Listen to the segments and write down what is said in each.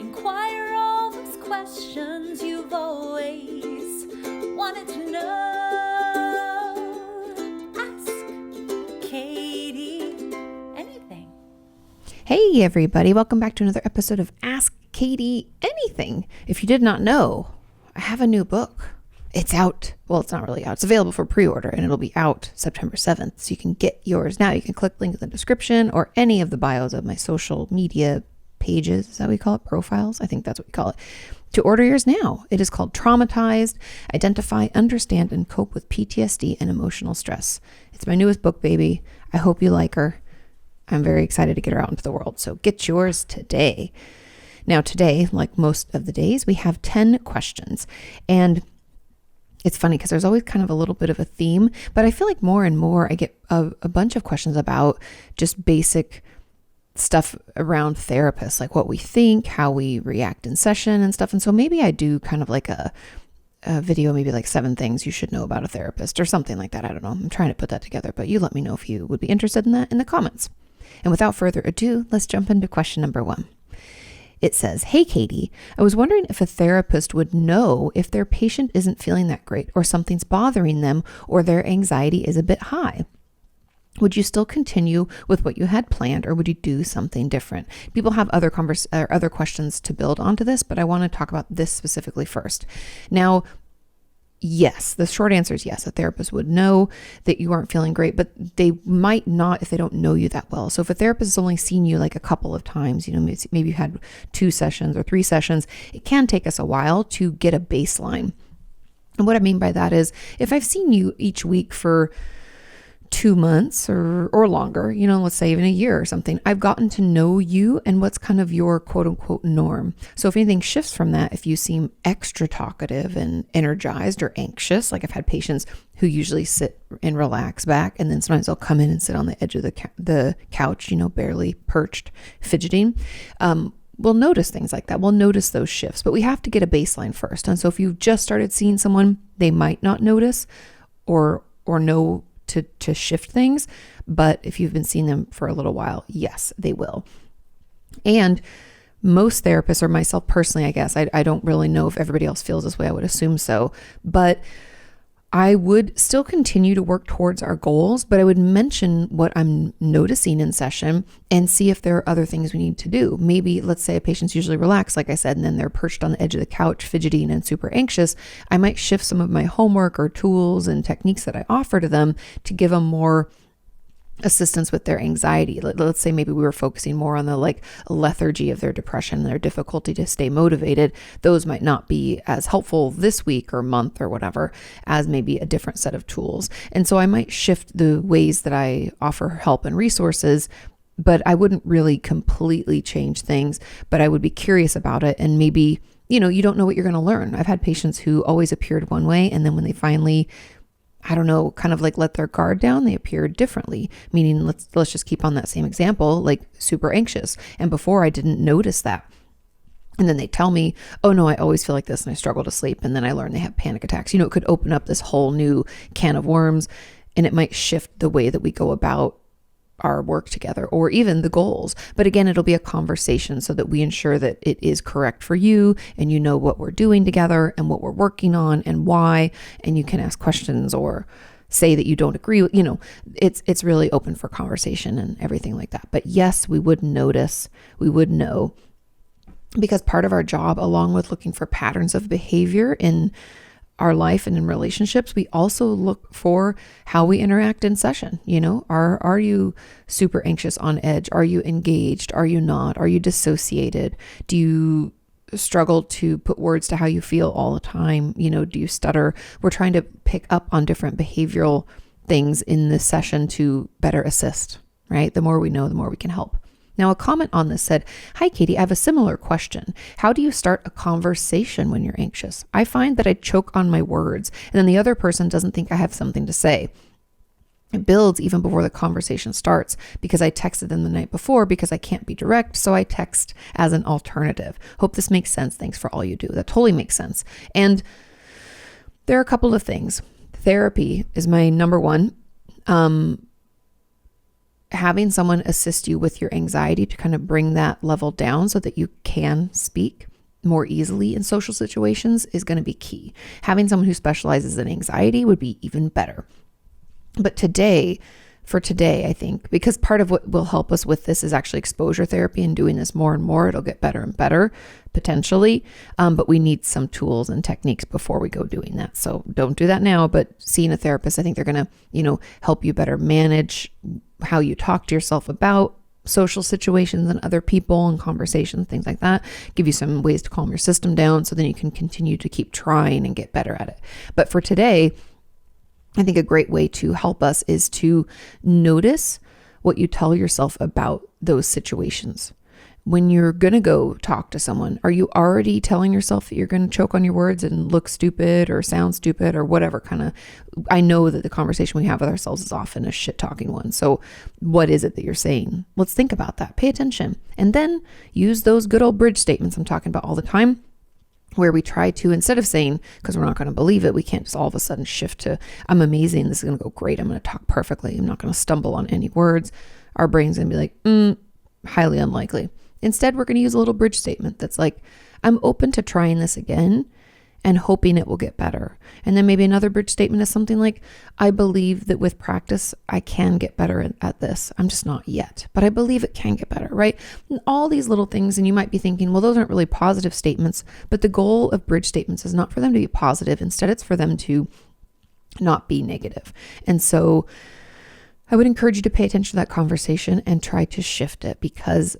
Inquire all those questions you've always wanted to know. Ask Kati anything. Hey everybody, welcome back to another episode of Ask Kati Anything. If you did not know, I have a new book. It's out. Well, it's not really out. It's available for pre-order and it'll be out September 7th. So you can get yours now. You can click link in the description or any of the bios of my social media pages. Is that what we call it? Profiles? I think that's what we call it. To order yours now. It is called Traumatized: Identify, Understand, and Cope with PTSD and Emotional Stress. It's my newest book, baby. I hope you like her. I'm very excited to get her out into the world. So get yours today. Now today, like most of the days, we have 10 questions. And it's funny because there's always kind of a little bit of a theme, but I feel like more and more I get a bunch of questions about just basic stuff around therapists, like what we think, how we react in session and stuff. And so maybe I do kind of like a video, maybe like 7 things you should know about a therapist or something like that. I don't know. I'm trying to put that together, but you let me know if you would be interested in that in the comments. And without further ado, let's jump into question number 1. It says, "Hey Kati, I was wondering if a therapist would know if their patient isn't feeling that great or something's bothering them or their anxiety is a bit high. Would you still continue with what you had planned or would you do something different?" People have other questions to build onto this, but I want to talk about this specifically first. Now, yes, the short answer is yes. A therapist would know that you aren't feeling great, but they might not if they don't know you that well. So if a therapist has only seen you like a couple of times, maybe you had 2 sessions or 3 sessions, it can take us a while to get a baseline. And what I mean by that is if I've seen you each week for 2 months or longer, let's say even a year or something, I've gotten to know you and what's kind of your quote unquote norm. So if anything shifts from that, if you seem extra talkative and energized or anxious, like I've had patients who usually sit and relax back, and then sometimes they'll come in and sit on the edge of the couch, barely perched, fidgeting. We'll notice things like that. We'll notice those shifts, but we have to get a baseline first. And so if you've just started seeing someone, they might not notice or know to shift things. But if you've been seeing them for a little while, yes, they will. And most therapists, or myself personally, I guess, I don't really know if everybody else feels this way. I would assume so. But I would still continue to work towards our goals, but I would mention what I'm noticing in session and see if there are other things we need to do. Maybe, let's say a patient's usually relaxed, like I said, and then they're perched on the edge of the couch, fidgeting and super anxious. I might shift some of my homework or tools and techniques that I offer to them to give them more assistance with their anxiety. Let's say maybe we were focusing more on the lethargy of their depression and their difficulty to stay motivated. Those might not be as helpful this week or month or whatever as maybe a different set of tools. And so I might shift the ways that I offer help and resources, but I wouldn't really completely change things, but I would be curious about it. And maybe, you don't know what you're going to learn. I've had patients who always appeared one way, and then when they finally kind of let their guard down, they appeared differently, meaning let's just keep on that same example, like super anxious. And before I didn't notice that. And then they tell me, oh no, I always feel like this and I struggle to sleep. And then I learn they have panic attacks. It could open up this whole new can of worms, and it might shift the way that we go about our work together or even the goals. But again, it'll be a conversation so that we ensure that it is correct for you and you know what we're doing together and what we're working on and why, and you can ask questions or say that you don't agree with, it's really open for conversation and everything like that. But yes, we would notice, we would know, because part of our job, along with looking for patterns of behavior in our life and in relationships, we also look for how we interact in session. Are you super anxious, on edge? Are you engaged? Are you not? Are you dissociated? Do you struggle to put words to how you feel all the time? Do you stutter? We're trying to pick up on different behavioral things in this session to better assist, right? The more we know, the more we can help. Now, a comment on this said, "Hi, Kati, I have a similar question. How do you start a conversation when you're anxious? I find that I choke on my words, and then the other person doesn't think I have something to say. It builds even before the conversation starts because I texted them the night before because I can't be direct, so I text as an alternative. Hope this makes sense. Thanks for all you do." That totally makes sense. And there are a couple of things. Therapy is my number one. having someone assist you with your anxiety to kind of bring that level down so that you can speak more easily in social situations is going to be key. Having someone who specializes in anxiety would be even better. But for today, I think, because part of what will help us with this is actually exposure therapy, and doing this more and more, it'll get better and better potentially. But we need some tools and techniques before we go doing that. So don't do that now, but seeing a therapist, I think they're going to, help you better manage how you talk to yourself about social situations and other people and conversations, things like that, give you some ways to calm your system down so then you can continue to keep trying and get better at it. But for today, I think a great way to help us is to notice what you tell yourself about those situations. When you're going to go talk to someone, are you already telling yourself that you're going to choke on your words and look stupid or sound stupid or whatever kind of, I know that the conversation we have with ourselves is often a shit talking one. So what is it that you're saying? Let's think about that. Pay attention. And then use those good old bridge statements I'm talking about all the time, where we try to, instead of saying, because we're not going to believe it, we can't just all of a sudden shift to, I'm amazing, this is going to go great, I'm going to talk perfectly, I'm not going to stumble on any words. Our brain's going to be like, highly unlikely. Instead, we're going to use a little bridge statement that's like, I'm open to trying this again and hoping it will get better. And then maybe another bridge statement is something like, I believe that with practice, I can get better at this. I'm just not yet, but I believe it can get better, right? And all these little things. And you might be thinking, well, those aren't really positive statements, but the goal of bridge statements is not for them to be positive. Instead, it's for them to not be negative. And so I would encourage you to pay attention to that conversation and try to shift it, because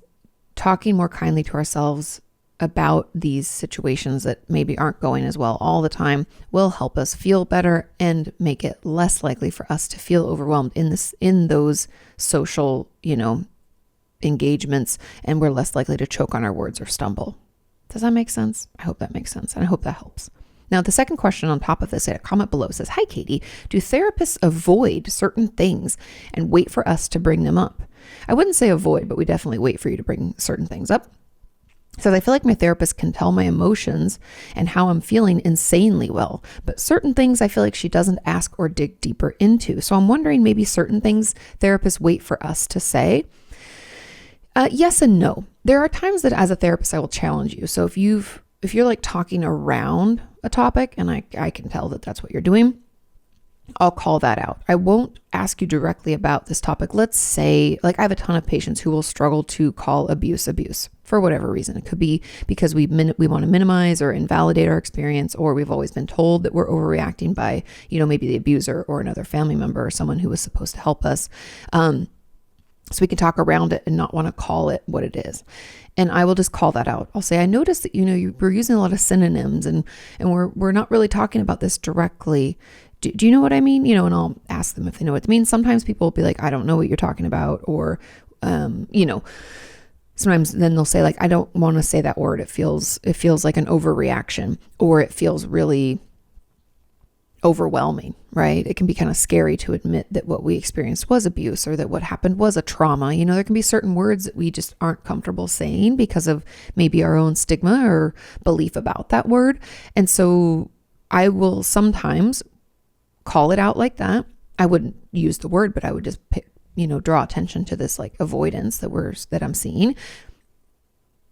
talking more kindly to ourselves about these situations that maybe aren't going as well all the time will help us feel better and make it less likely for us to feel overwhelmed in those social, engagements, and we're less likely to choke on our words or stumble. Does that make sense? I hope that makes sense, and I hope that helps. Now, the second question on top of this, a comment below says, hi, Katie, do therapists avoid certain things and wait for us to bring them up? I wouldn't say avoid, but we definitely wait for you to bring certain things up. So I feel like my therapist can tell my emotions and how I'm feeling insanely well, but certain things I feel like she doesn't ask or dig deeper into. So I'm wondering, maybe certain things therapists wait for us to say. Yes and no. There are times that as a therapist, I will challenge you. So if you're like talking around a topic and I can tell that that's what you're doing, I'll call that out. I won't ask you directly about this topic. Let's say, like, I have a ton of patients who will struggle to call abuse for whatever reason. It could be because we want to minimize or invalidate our experience, or we've always been told that we're overreacting by, maybe the abuser or another family member or someone who was supposed to help us. So we can talk around it and not want to call it what it is. And I will just call that out. I'll say, I noticed that, we're using a lot of synonyms and we're not really talking about this directly. Do you know what I mean? And I'll ask them if they know what it means. Sometimes people will be like, I don't know what you're talking about. Or, sometimes then they'll say like, I don't want to say that word. It feels like an overreaction, or it feels really overwhelming, right? It can be kind of scary to admit that what we experienced was abuse, or that what happened was a trauma. There can be certain words that we just aren't comfortable saying because of maybe our own stigma or belief about that word. And so I will sometimes call it out like that. I wouldn't use the word, but I would just draw attention to this like avoidance that I'm seeing.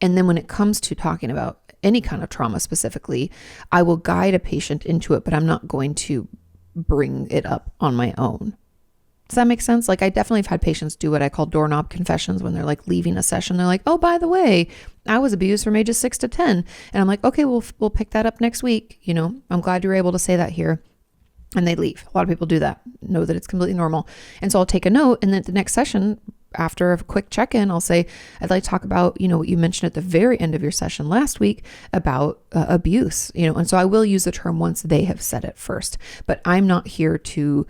And then when it comes to talking about any kind of trauma specifically, I will guide a patient into it, but I'm not going to bring it up on my own. Does that make sense? Like, I definitely have had patients do what I call doorknob confessions when they're like leaving a session. They're like, oh, by the way, I was abused from ages 6 to 10. And I'm like, okay, we'll pick that up next week. I'm glad you were able to say that here. And they leave. A lot of people do that, know that it's completely normal. And so I'll take a note, and then at the next session, after a quick check-in, I'll say, I'd like to talk about, what you mentioned at the very end of your session last week about abuse, and so I will use the term once they have said it first, but I'm not here to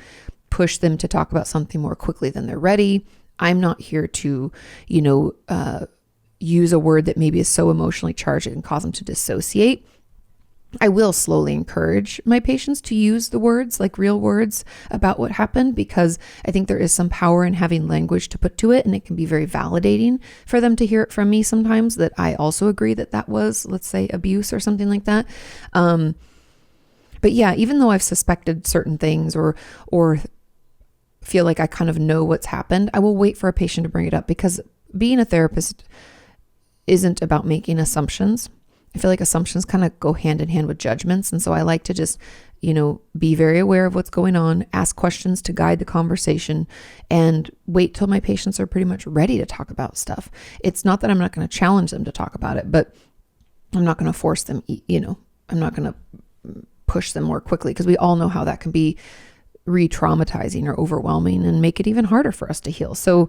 push them to talk about something more quickly than they're ready. I'm not here to, use a word that maybe is so emotionally charged it can cause them to dissociate. I will slowly encourage my patients to use the words, like real words, about what happened, because I think there is some power in having language to put to it, and it can be very validating for them to hear it from me sometimes, that I also agree that was, let's say, abuse or something like that. But yeah, even though I've suspected certain things or feel like I kind of know what's happened, I will wait for a patient to bring it up, because being a therapist isn't about making assumptions. I feel like assumptions kind of go hand in hand with judgments. And so I like to just, be very aware of what's going on, ask questions to guide the conversation, and wait till my patients are pretty much ready to talk about stuff. It's not that I'm not going to challenge them to talk about it, but I'm not going to force them, I'm not going to push them more quickly, because we all know how that can be re-traumatizing or overwhelming and make it even harder for us to heal. So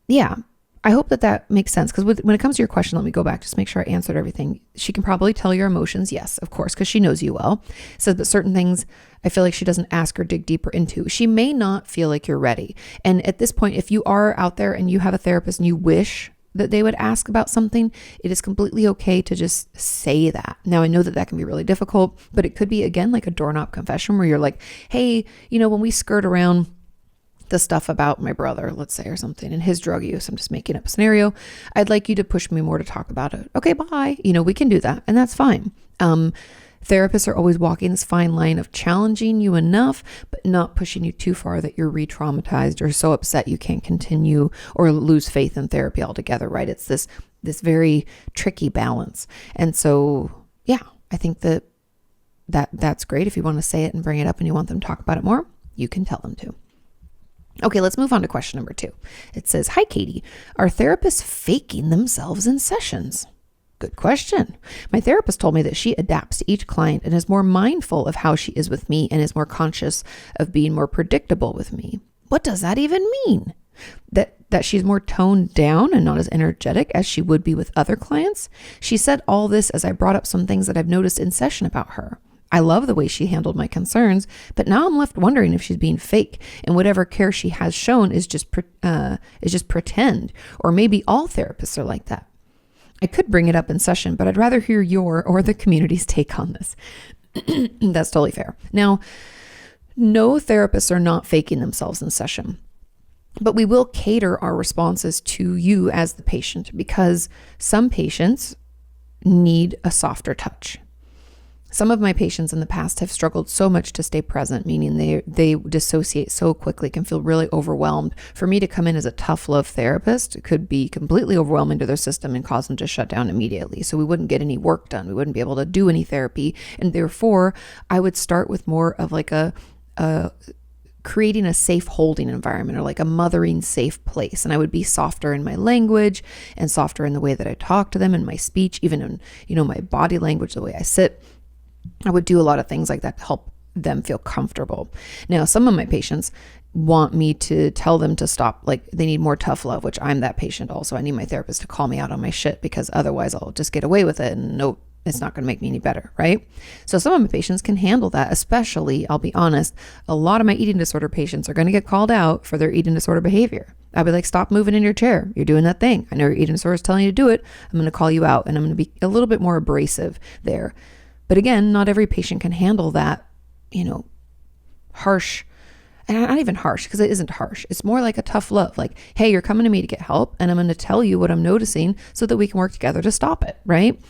yeah, I hope that makes sense, because when it comes to your question, let me go back, just make sure I answered everything. She can probably tell your emotions. Yes, of course, because she knows you well. Says, but certain things I feel like she doesn't ask or dig deeper into. She may not feel like you're ready. And at this point, if you are out there and you have a therapist and you wish that they would ask about something, it is completely okay to just say that. Now, I know that can be really difficult, but it could be, again, like a doorknob confession where you're like, hey, when we skirt around the stuff about my brother, let's say, or something, and his drug use, I'm just making up a scenario, I'd like you to push me more to talk about it. Okay, bye. We can do that, and that's fine. Therapists are always walking this fine line of challenging you enough, but not pushing you too far that you're re-traumatized or so upset you can't continue or lose faith in therapy altogether, right? It's this very tricky balance. And so, yeah, I think that's great. If you want to say it and bring it up and you want them to talk about it more, you can tell them to. Okay, let's move on to question number 2. It says, hi, Katie. Are therapists faking themselves in sessions? Good question. My therapist told me that she adapts to each client and is more mindful of how she is with me and is more conscious of being more predictable with me. What does that even mean? That she's more toned down and not as energetic as she would be with other clients? She said all this as I brought up some things that I've noticed in session about her. I love the way she handled my concerns, but now I'm left wondering if she's being fake and whatever care she has shown is just pretend, or maybe all therapists are like that. I could bring it up in session, but I'd rather hear your or the community's take on this. That's totally fair. Now, no therapists are not faking themselves in session, but we will cater our responses to you as the patient, because some patients need a softer touch. Some of my patients in the past have struggled so much to stay present, meaning they dissociate so quickly, can feel really overwhelmed. For me to come in as a tough love therapist could be completely overwhelming to their system and cause them to shut down immediately. So we wouldn't get any work done. We wouldn't be able to do any therapy. And therefore, I would start with more of like a creating a safe holding environment, or like a mothering safe place. And I would be softer in my language and softer in the way that I talk to them, in my speech, even in my body language, the way I sit. I would do a lot of things like that to help them feel comfortable. Now, some of my patients want me to tell them to stop, like they need more tough love, which I'm that patient also. I need my therapist to call me out on my shit, because otherwise I'll just get away with it and nope, it's not going to make me any better, right? So some of my patients can handle that, especially, I'll be honest, a lot of my eating disorder patients are going to get called out for their eating disorder behavior. I'll be like, stop moving in your chair. You're doing that thing. I know your eating disorder is telling you to do it. I'm going to call you out, and I'm going to be a little bit more abrasive there. But again, not every patient can handle that, harsh, and not even harsh, because it isn't harsh. It's more like a tough love. Like, hey, you're coming to me to get help, and I'm going to tell you what I'm noticing so that we can work together to stop it, right?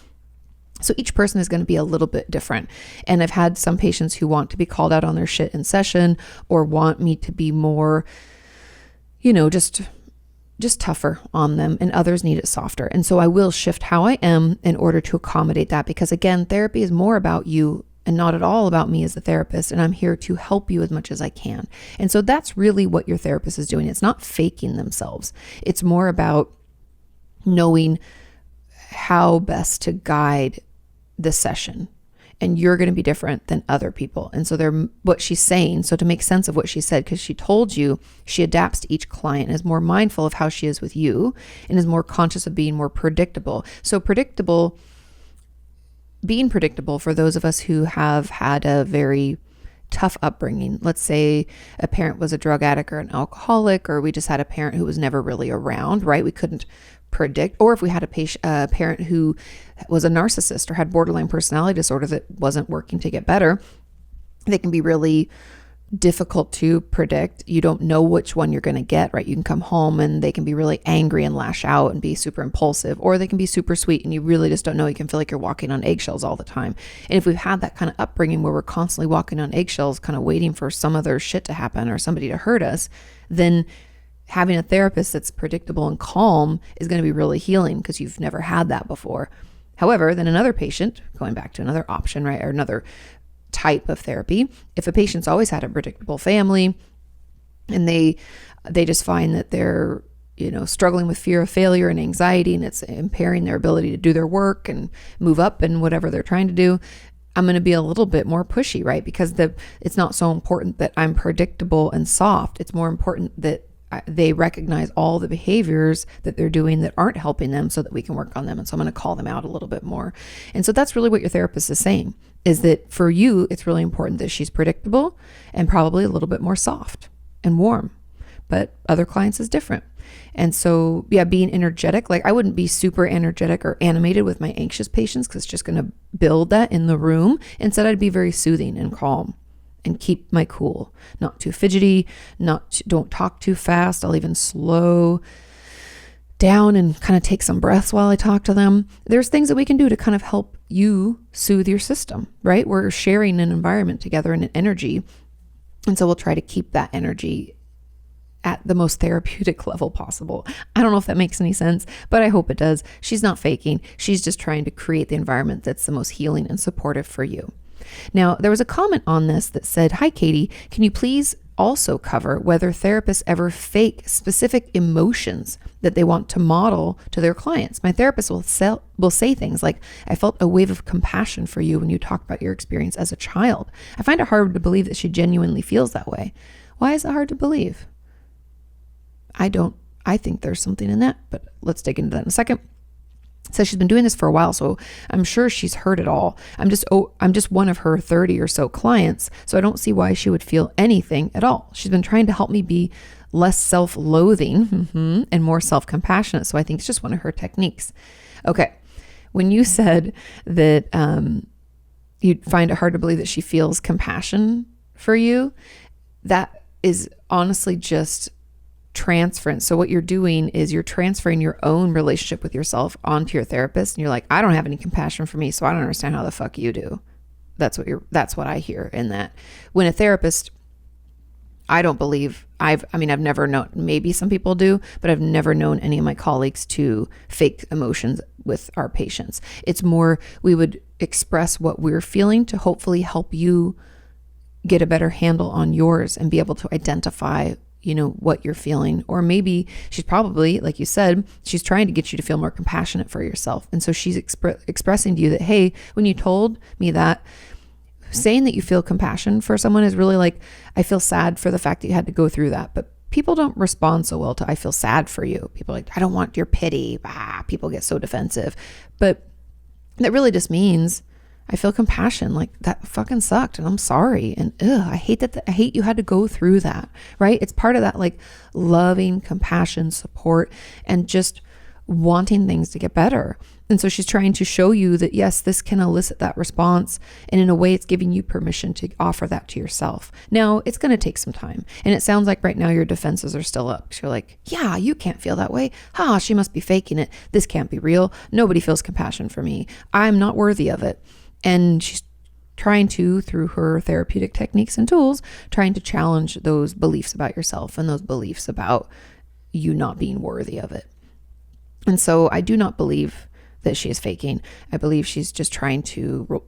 So each person is going to be a little bit different. And I've had some patients who want to be called out on their shit in session, or want me to be more, just tougher on them, and others need it softer. And so I will shift how I am in order to accommodate that, because again, therapy is more about you and not at all about me as the therapist. And I'm here to help you as much as I can. And so that's really what your therapist is doing. It's not faking themselves. It's more about knowing how best to guide the session. And you're going to be different than other people. And so what she's saying, so to make sense of what she said, because she told you she adapts to each client and is more mindful of how she is with you and is more conscious of being more predictable. So being predictable for those of us who have had a very tough upbringing. Let's say a parent was a drug addict or an alcoholic, or we just had a parent who was never really around, right? We couldn't predict. Or if we had a parent who was a narcissist or had borderline personality disorder that wasn't working to get better, they can be really difficult to predict. You don't know which one you're going to get, right? You can come home and they can be really angry and lash out and be super impulsive, or they can be super sweet and you really just don't know. You can feel like you're walking on eggshells all the time. And if we've had that kind of upbringing where we're constantly walking on eggshells, kind of waiting for some other shit to happen or somebody to hurt us, then having a therapist that's predictable and calm is going to be really healing because you've never had that before. However, then another patient, going back to another option, right, or another type of therapy, if a patient's always had a predictable family and they just find that they're, struggling with fear of failure and anxiety, and it's impairing their ability to do their work and move up and whatever they're trying to do, I'm going to be a little bit more pushy, right? Because it's not so important that I'm predictable and soft. It's more important that they recognize all the behaviors that they're doing that aren't helping them so that we can work on them. And so I'm going to call them out a little bit more. And so that's really what your therapist is saying, is that for you, it's really important that she's predictable and probably a little bit more soft and warm. But other clients is different. And so, yeah, being energetic, like I wouldn't be super energetic or animated with my anxious patients because it's just going to build that in the room. Instead, I'd be very soothing and calm and keep my cool, not too fidgety, don't talk too fast. I'll even slow down and kind of take some breaths while I talk to them. There's things that we can do to kind of help you soothe your system, right? We're sharing an environment together and an energy. And so we'll try to keep that energy at the most therapeutic level possible. I don't know if that makes any sense, but I hope it does. She's not faking. She's just trying to create the environment that's the most healing and supportive for you. Now, there was a comment on this that said, "Hi, Katie, can you please also cover whether therapists ever fake specific emotions that they want to model to their clients? My therapist will say things like, 'I felt a wave of compassion for you when you talked about your experience as a child.' I find it hard to believe that she genuinely feels that way." Why is it hard to believe? I think there's something in that, but let's dig into that in a second. So she's been doing this for a while, so I'm sure she's heard it all. I'm just one of her 30 or so clients, so I don't see why she would feel anything at all. She's been trying to help me be less self-loathing and more self-compassionate, so I think it's just one of her techniques. Okay, when you said that you'd find it hard to believe that she feels compassion for you, that is honestly just transference. So what you're doing is you're transferring your own relationship with yourself onto your therapist, and you're like, I don't have any compassion for me, so I don't understand how the fuck you do. That's what I hear in that. When a therapist, I don't believe I've never known, maybe some people do, but I've never known any of my colleagues to fake emotions with our patients. It's more, we would express what we're feeling to hopefully help you get a better handle on yours and be able to identify what you're feeling. Or maybe she's probably, like you said, she's trying to get you to feel more compassionate for yourself. And so she's expressing to you that, hey, when you told me that, saying that you feel compassion for someone is really like, I feel sad for the fact that you had to go through that. But people don't respond so well to, I feel sad for you. People are like, I don't want your pity. People get so defensive. But that really just means, I feel compassion, like that fucking sucked and I'm sorry. And I hate that. I hate you had to go through that, right? It's part of that like loving compassion, support, and just wanting things to get better. And so she's trying to show you that, yes, this can elicit that response. And in a way, it's giving you permission to offer that to yourself. Now, it's going to take some time. And it sounds like right now your defenses are still up. So you're like, yeah, you can't feel that way. She must be faking it. This can't be real. Nobody feels compassion for me. I'm not worthy of it. And she's trying to, through her therapeutic techniques and tools, trying to challenge those beliefs about yourself and those beliefs about you not being worthy of it. And so I do not believe that she is faking. I believe she's just trying to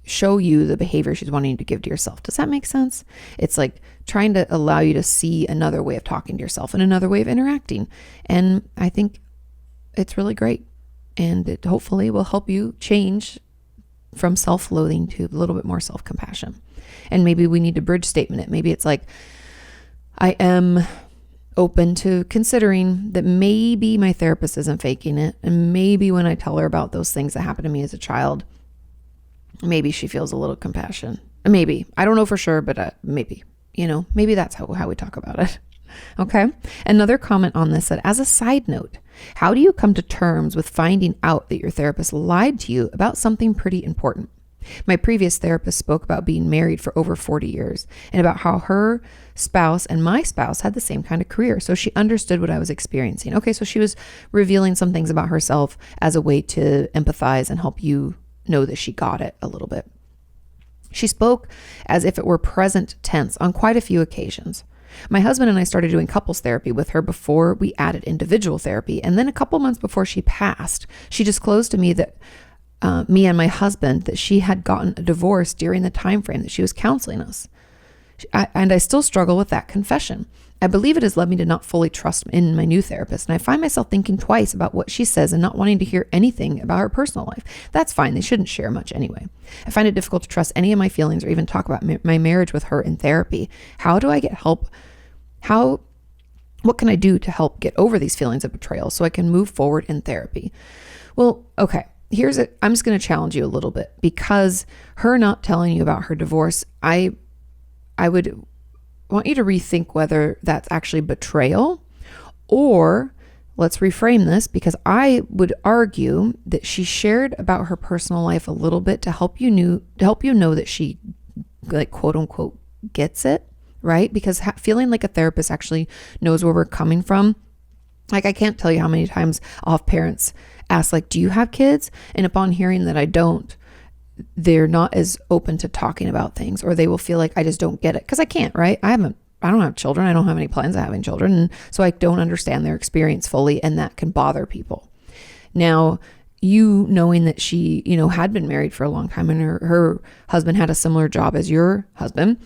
show you the behavior she's wanting to give to yourself. Does that make sense? It's like trying to allow you to see another way of talking to yourself and another way of interacting. And I think it's really great. And it hopefully will help you change from self-loathing to a little bit more self-compassion. And maybe we need to bridge statement it. Maybe it's like, I am open to considering that maybe my therapist isn't faking it. And maybe when I tell her about those things that happened to me as a child, maybe she feels a little compassion. Maybe. I don't know for sure, but maybe. Maybe that's how we talk about it. Okay. Another comment on this said, as a side note, how do you come to terms with finding out that your therapist lied to you about something pretty important? My previous therapist spoke about being married for over 40 years and about how her spouse and my spouse had the same kind of career. So she understood what I was experiencing. Okay, so she was revealing some things about herself as a way to empathize and help you know that she got it a little bit. She spoke as if it were present tense on quite a few occasions. My husband and I started doing couples therapy with her before we added individual therapy. And then a couple months before she passed, she disclosed to me that me and my husband, that she had gotten a divorce during the time frame that she was counseling us. And I still struggle with that confession. I believe it has led me to not fully trust in my new therapist. And I find myself thinking twice about what she says and not wanting to hear anything about her personal life. That's fine. They shouldn't share much anyway. I find it difficult to trust any of my feelings or even talk about my marriage with her in therapy. How do I get help? What can I do to help get over these feelings of betrayal so I can move forward in therapy? Well, okay. I'm just going to challenge you a little bit, because her not telling you about her divorce, I would want you to rethink whether that's actually betrayal, or let's reframe this, because I would argue that she shared about her personal life a little bit to help you know that she, like, quote unquote, gets it, right? Because feeling like a therapist actually knows where we're coming from. Like, I can't tell you how many times I'll have parents ask, like, do you have kids? And upon hearing that I don't, they're not as open to talking about things, or they will feel like I just don't get it because I can't, right? I don't have children. I don't have any plans of having children. And so I don't understand their experience fully, and that can bother people. Now, you knowing that she, had been married for a long time and her husband had a similar job as your husband,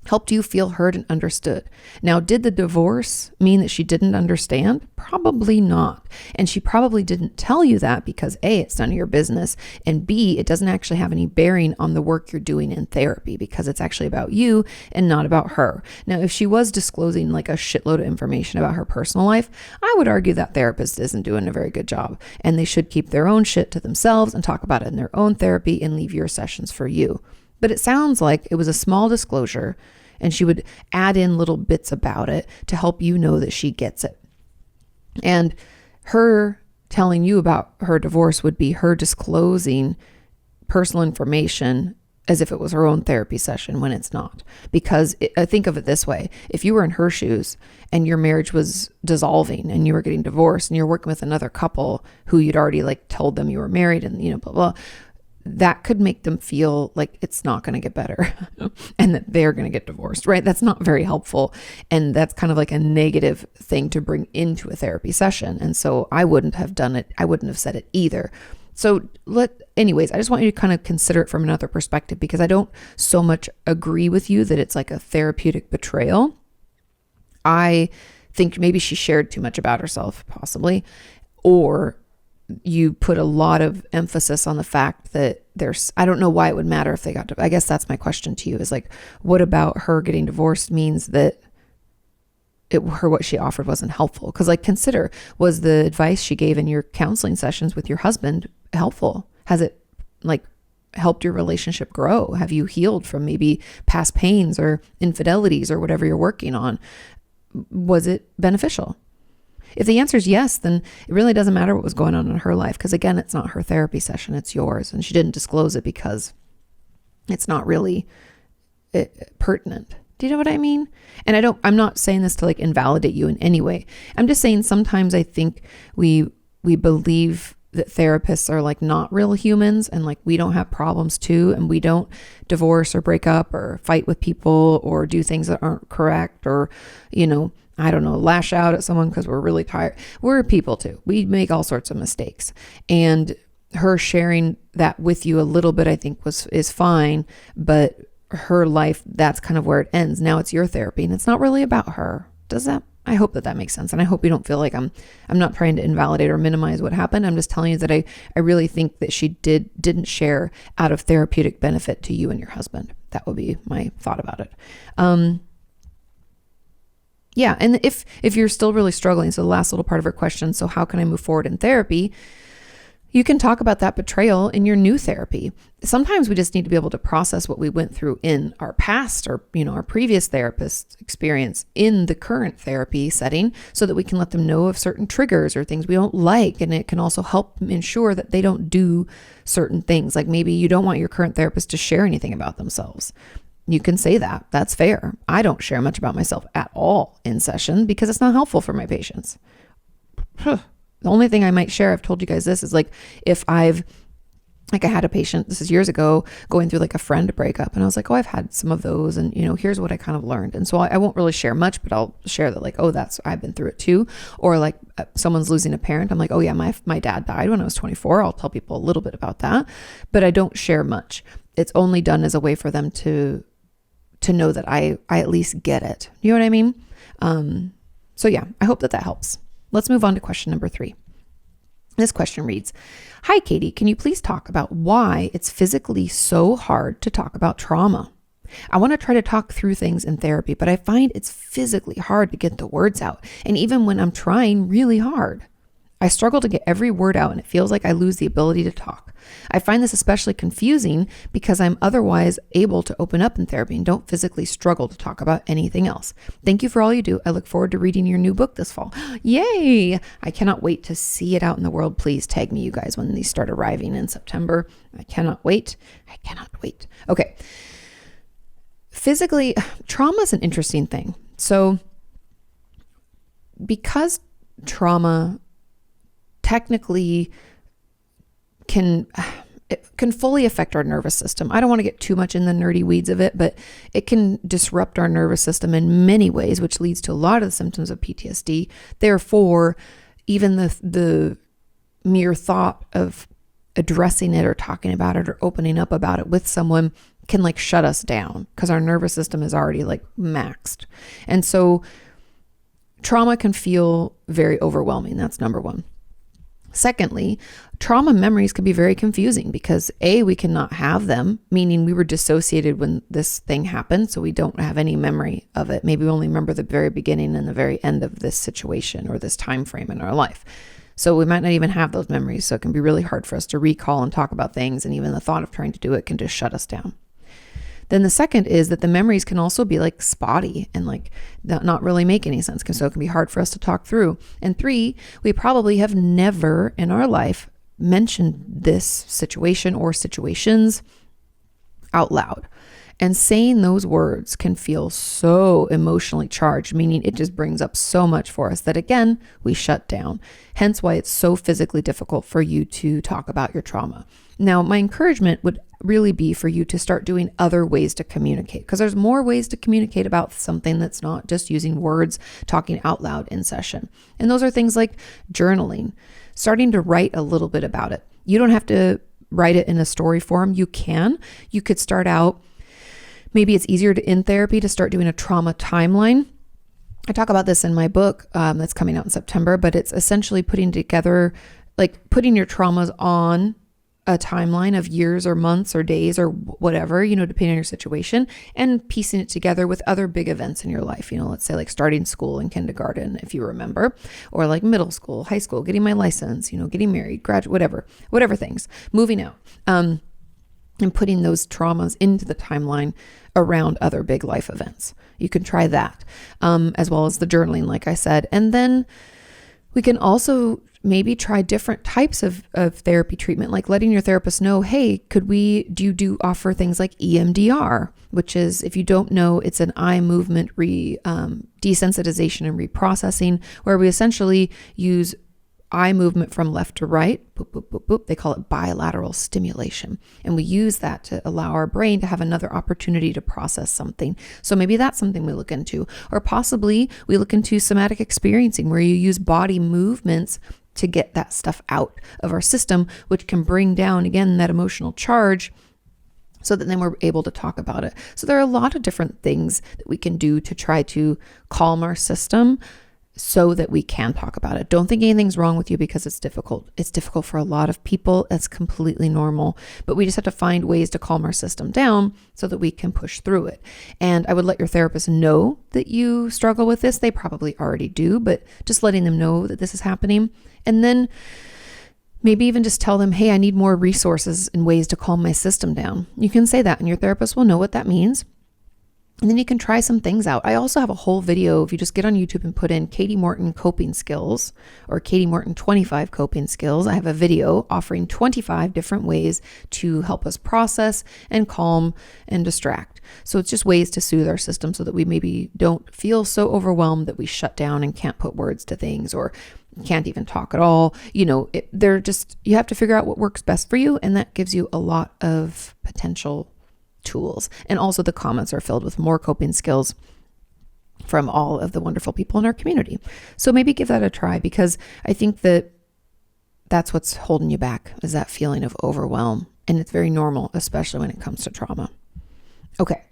helped you feel heard and understood. Now, did the divorce mean that she didn't understand? Probably not. And she probably didn't tell you that because A, it's none of your business, and B, it doesn't actually have any bearing on the work you're doing in therapy, because it's actually about you and not about her. Now, if she was disclosing like a shitload of information about her personal life, I would argue that therapist isn't doing a very good job, and they should keep their own shit to themselves and talk about it in their own therapy and leave your sessions for you. But it sounds like it was a small disclosure, and she would add in little bits about it to help you know that she gets it. And her telling you about her divorce would be her disclosing personal information as if it was her own therapy session, when it's not. Because I think of it this way: if you were in her shoes and your marriage was dissolving and you were getting divorced and you're working with another couple who you'd already like told them you were married and blah, blah, that could make them feel like it's not going to get better and that they're going to get divorced, right? That's not very helpful. And that's kind of like a negative thing to bring into a therapy session. And so I wouldn't have done it. I wouldn't have said it either. So anyways, I just want you to kind of consider it from another perspective, because I don't so much agree with you that it's like a therapeutic betrayal. I think maybe she shared too much about herself, possibly, or you put a lot of emphasis on the fact that I don't know why it would matter if they got I guess that's my question to you, is like, what about her getting divorced means that what she offered wasn't helpful? Because, like, consider, was the advice she gave in your counseling sessions with your husband helpful? Has it like helped your relationship grow? Have you healed from maybe past pains or infidelities or whatever you're working on? Was it beneficial? If the answer is yes, then it really doesn't matter what was going on in her life, because again, it's not her therapy session, it's yours. And she didn't disclose it because it's not really pertinent. Do you know what I mean? And I'm not saying this to like invalidate you in any way. I'm just saying sometimes I think we believe that therapists are like not real humans, and like we don't have problems too, and we don't divorce or break up or fight with people or do things that aren't correct, or I don't know, lash out at someone because we're really tired. We're people too. We make all sorts of mistakes. And her sharing that with you a little bit, I think is fine, but her life, that's kind of where it ends. Now it's your therapy and it's not really about her. I hope that makes sense. And I hope you don't feel like I'm not trying to invalidate or minimize what happened. I'm just telling you that I really think that she didn't share out of therapeutic benefit to you and your husband. That would be my thought about it. Yeah. And if you're still really struggling, so the last little part of her question, so how can I move forward in therapy? You can talk about that betrayal in your new therapy. Sometimes we just need to be able to process what we went through in our past or, our previous therapist's experience in the current therapy setting so that we can let them know of certain triggers or things we don't like. And it can also help ensure that they don't do certain things. Like maybe you don't want your current therapist to share anything about themselves. You can say that. That's fair. I don't share much about myself at all in session because it's not helpful for my patients. The only thing I might share, I've told you guys this, is like if I had a patient, this is years ago, going through like a friend breakup. And I was like, I've had some of those. And, here's what I kind of learned. And so I won't really share much, but I'll share that like, I've been through it too. Or like someone's losing a parent. I'm like, oh yeah, my dad died when I was 24. I'll tell people a little bit about that, but I don't share much. It's only done as a way for them to know that I at least get it. You know what I mean? So yeah, I hope that helps. Let's move on to question number 3. This question reads, "Hi, Katie, can you please talk about why it's physically so hard to talk about trauma? I want to try to talk through things in therapy, but I find it's physically hard to get the words out. And even when I'm trying really hard, I struggle to get every word out and it feels like I lose the ability to talk. I find this especially confusing because I'm otherwise able to open up in therapy and don't physically struggle to talk about anything else. Thank you for all you do. I look forward to reading your new book this fall." Yay! I cannot wait to see it out in the world. Please tag me, you guys, when these start arriving in September. I cannot wait. Okay. Physically, trauma is an interesting thing. So because trauma technically can fully affect our nervous system. I don't want to get too much in the nerdy weeds of it, but it can disrupt our nervous system in many ways, which leads to a lot of the symptoms of PTSD. Therefore, even the mere thought of addressing it or talking about it or opening up about it with someone can like shut us down because our nervous system is already like maxed. And so trauma can feel very overwhelming. That's number one. Secondly, trauma memories can be very confusing because we cannot have them, meaning we were dissociated when this thing happened, so we don't have any memory of it. Maybe we only remember the very beginning and the very end of this situation or this time frame in our life. So we might not even have those memories, so it can be really hard for us to recall and talk about things, and even the thought of trying to do it can just shut us down. Then the second is that the memories can also be like spotty and like not really make any sense. So it can be hard for us to talk through. And 3, we probably have never in our life mentioned this situation or situations out loud. And saying those words can feel so emotionally charged, meaning it just brings up so much for us that again, we shut down. Hence why it's so physically difficult for you to talk about your trauma. Now, my encouragement would really be for you to start doing other ways to communicate, because there's more ways to communicate about something that's not just using words, talking out loud in session. And those are things like journaling, starting to write a little bit about it. You don't have to write it in a story form. You could start out, maybe it's easier in therapy to start doing a trauma timeline. I talk about this in my book that's coming out in September, but it's essentially putting together, like putting your traumas on a timeline of years or months or days or whatever, depending on your situation, and piecing it together with other big events in your life. Let's say like starting school in kindergarten, if you remember, or like middle school, high school, getting my license, getting married, graduate, whatever things, moving out, and putting those traumas into the timeline around other big life events. You can try that, as well as the journaling, like I said. And then we can also maybe try different types of therapy treatment, like letting your therapist know, hey, do you offer things like EMDR, which is, if you don't know, it's an eye movement desensitization and reprocessing, where we essentially use eye movement from left to right. Boop, boop, boop, boop. They call it bilateral stimulation. And we use that to allow our brain to have another opportunity to process something. So maybe that's something we look into. Or possibly we look into somatic experiencing, where you use body movements to get that stuff out of our system, which can bring down, again, that emotional charge, so that then we're able to talk about it. So there are a lot of different things that we can do to try to calm our system so that we can talk about it. Don't think anything's wrong with you because it's difficult. It's difficult for a lot of people. It's completely normal. But we just have to find ways to calm our system down so that we can push through it. And I would let your therapist know that you struggle with this. They probably already do, but just letting them know that this is happening. And then Maybe even just tell them, hey, I need more resources and ways to calm my system down. You can say that and your therapist will know what that means. And then you can try some things out. I also have a whole video. If you just get on YouTube and put in Kati Morton coping skills or Kati Morton 25 coping skills, I have a video offering 25 different ways to help us process and calm and distract. So it's just ways to soothe our system so that we maybe don't feel so overwhelmed that we shut down and can't put words to things or can't even talk at all. You have to figure out what works best for you. And that gives you a lot of potential tools. And also the comments are filled with more coping skills from all of the wonderful people in our community. So maybe give that a try, because I think that that's what's holding you back, is that feeling of overwhelm. And it's very normal, especially when it comes to trauma. Okay,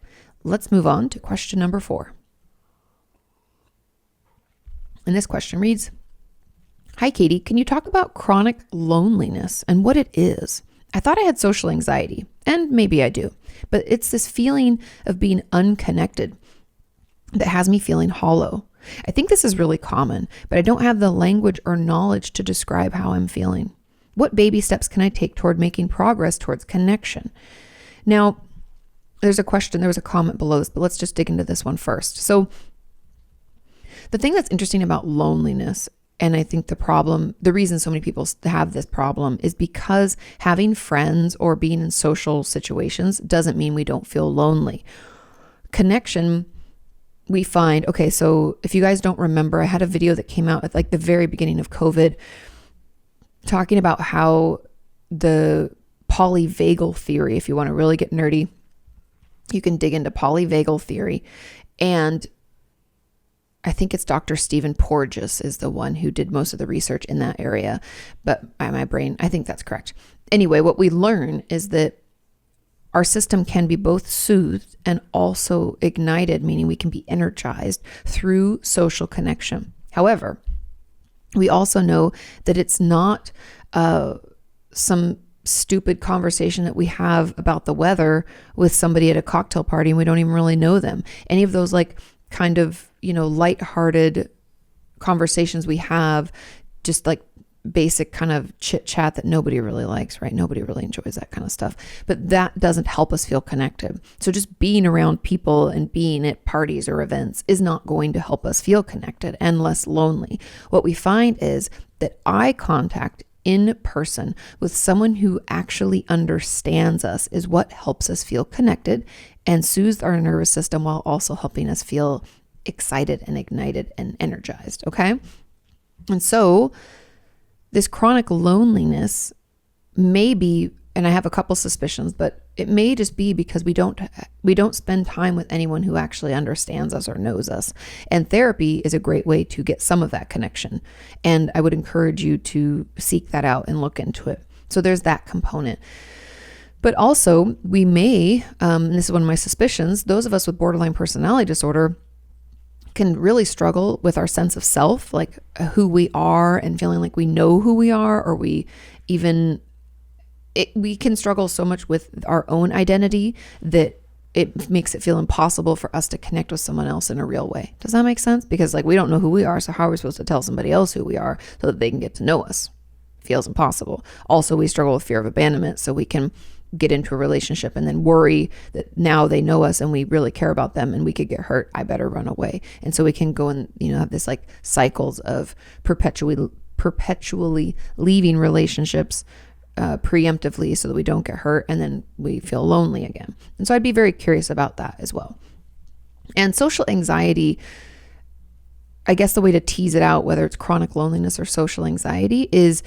let's move on to question number 4. And this question reads, hi, Kati, can you talk about chronic loneliness and what it is? I thought I had social anxiety, and maybe I do, but it's this feeling of being unconnected that has me feeling hollow. I think this is really common, but I don't have the language or knowledge to describe how I'm feeling. What baby steps can I take toward making progress towards connection? Now, there was a comment below this, but let's just dig into this one first. So the thing that's interesting about loneliness, and I think the reason so many people have this problem, is because having friends or being in social situations doesn't mean we don't feel lonely. Connection, we find, okay, so if you guys don't remember, I had a video that came out at like the very beginning of COVID talking about how the polyvagal theory, if you want to really get nerdy, you can dig into polyvagal theory. And I think it's Dr. Stephen Porges is the one who did most of the research in that area, but my brain, I think that's correct. Anyway, what we learn is that our system can be both soothed and also ignited, meaning we can be energized through social connection. However, we also know that it's not some stupid conversation that we have about the weather with somebody at a cocktail party and we don't even really know them. Any of those like kind of, lighthearted conversations we have, just like basic kind of chit chat that nobody really likes, right? Nobody really enjoys that kind of stuff, but that doesn't help us feel connected. So just being around people and being at parties or events is not going to help us feel connected and less lonely. What we find is that eye contact in person with someone who actually understands us is what helps us feel connected and soothes our nervous system while also helping us feel excited and ignited and energized. Okay. And so this chronic loneliness may be, and I have a couple suspicions, but it may just be because we don't spend time with anyone who actually understands us or knows us. And therapy is a great way to get some of that connection. And I would encourage you to seek that out and look into it. So there's that component. But also we may, and this is one of my suspicions, those of us with borderline personality disorder can really struggle with our sense of self, like who we are and feeling like we know who we are, or we can struggle so much with our own identity that it makes it feel impossible for us to connect with someone else in a real way. Does that make sense? Because like we don't know who we are, so how are we supposed to tell somebody else who we are so that they can get to know us? It feels impossible. Also, we struggle with fear of abandonment, so we can get into a relationship and then worry that now they know us and we really care about them and we could get hurt. I better run away. And so we can go and, have this like cycles of perpetually leaving relationships preemptively so that we don't get hurt, and then we feel lonely again. And so I'd be very curious about that as well. And social anxiety, I guess the way to tease it out, whether it's chronic loneliness or social anxiety, is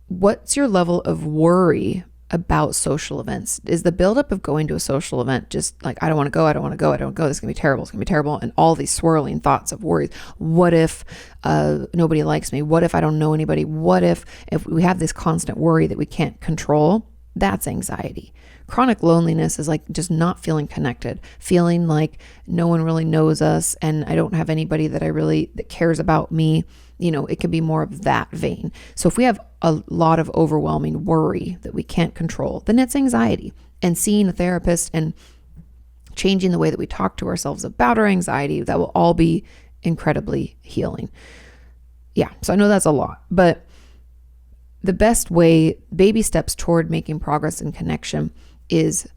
what's your level of worry about social events? Is the buildup of going to a social event just like, I don't want to go, this is going to be terrible, it's going to be terrible, and all these swirling thoughts of worries. What if nobody likes me? What if I don't know anybody? What if we have this constant worry that we can't control? That's anxiety. Chronic loneliness is like just not feeling connected, feeling like no one really knows us and I don't have anybody that cares about me. It can be more of that vein. So if we have a lot of overwhelming worry that we can't control, then it's anxiety. And seeing a therapist and changing the way that we talk to ourselves about our anxiety, that will all be incredibly healing. Yeah, so I know that's a lot, but the best way, baby steps toward making progress and connection is,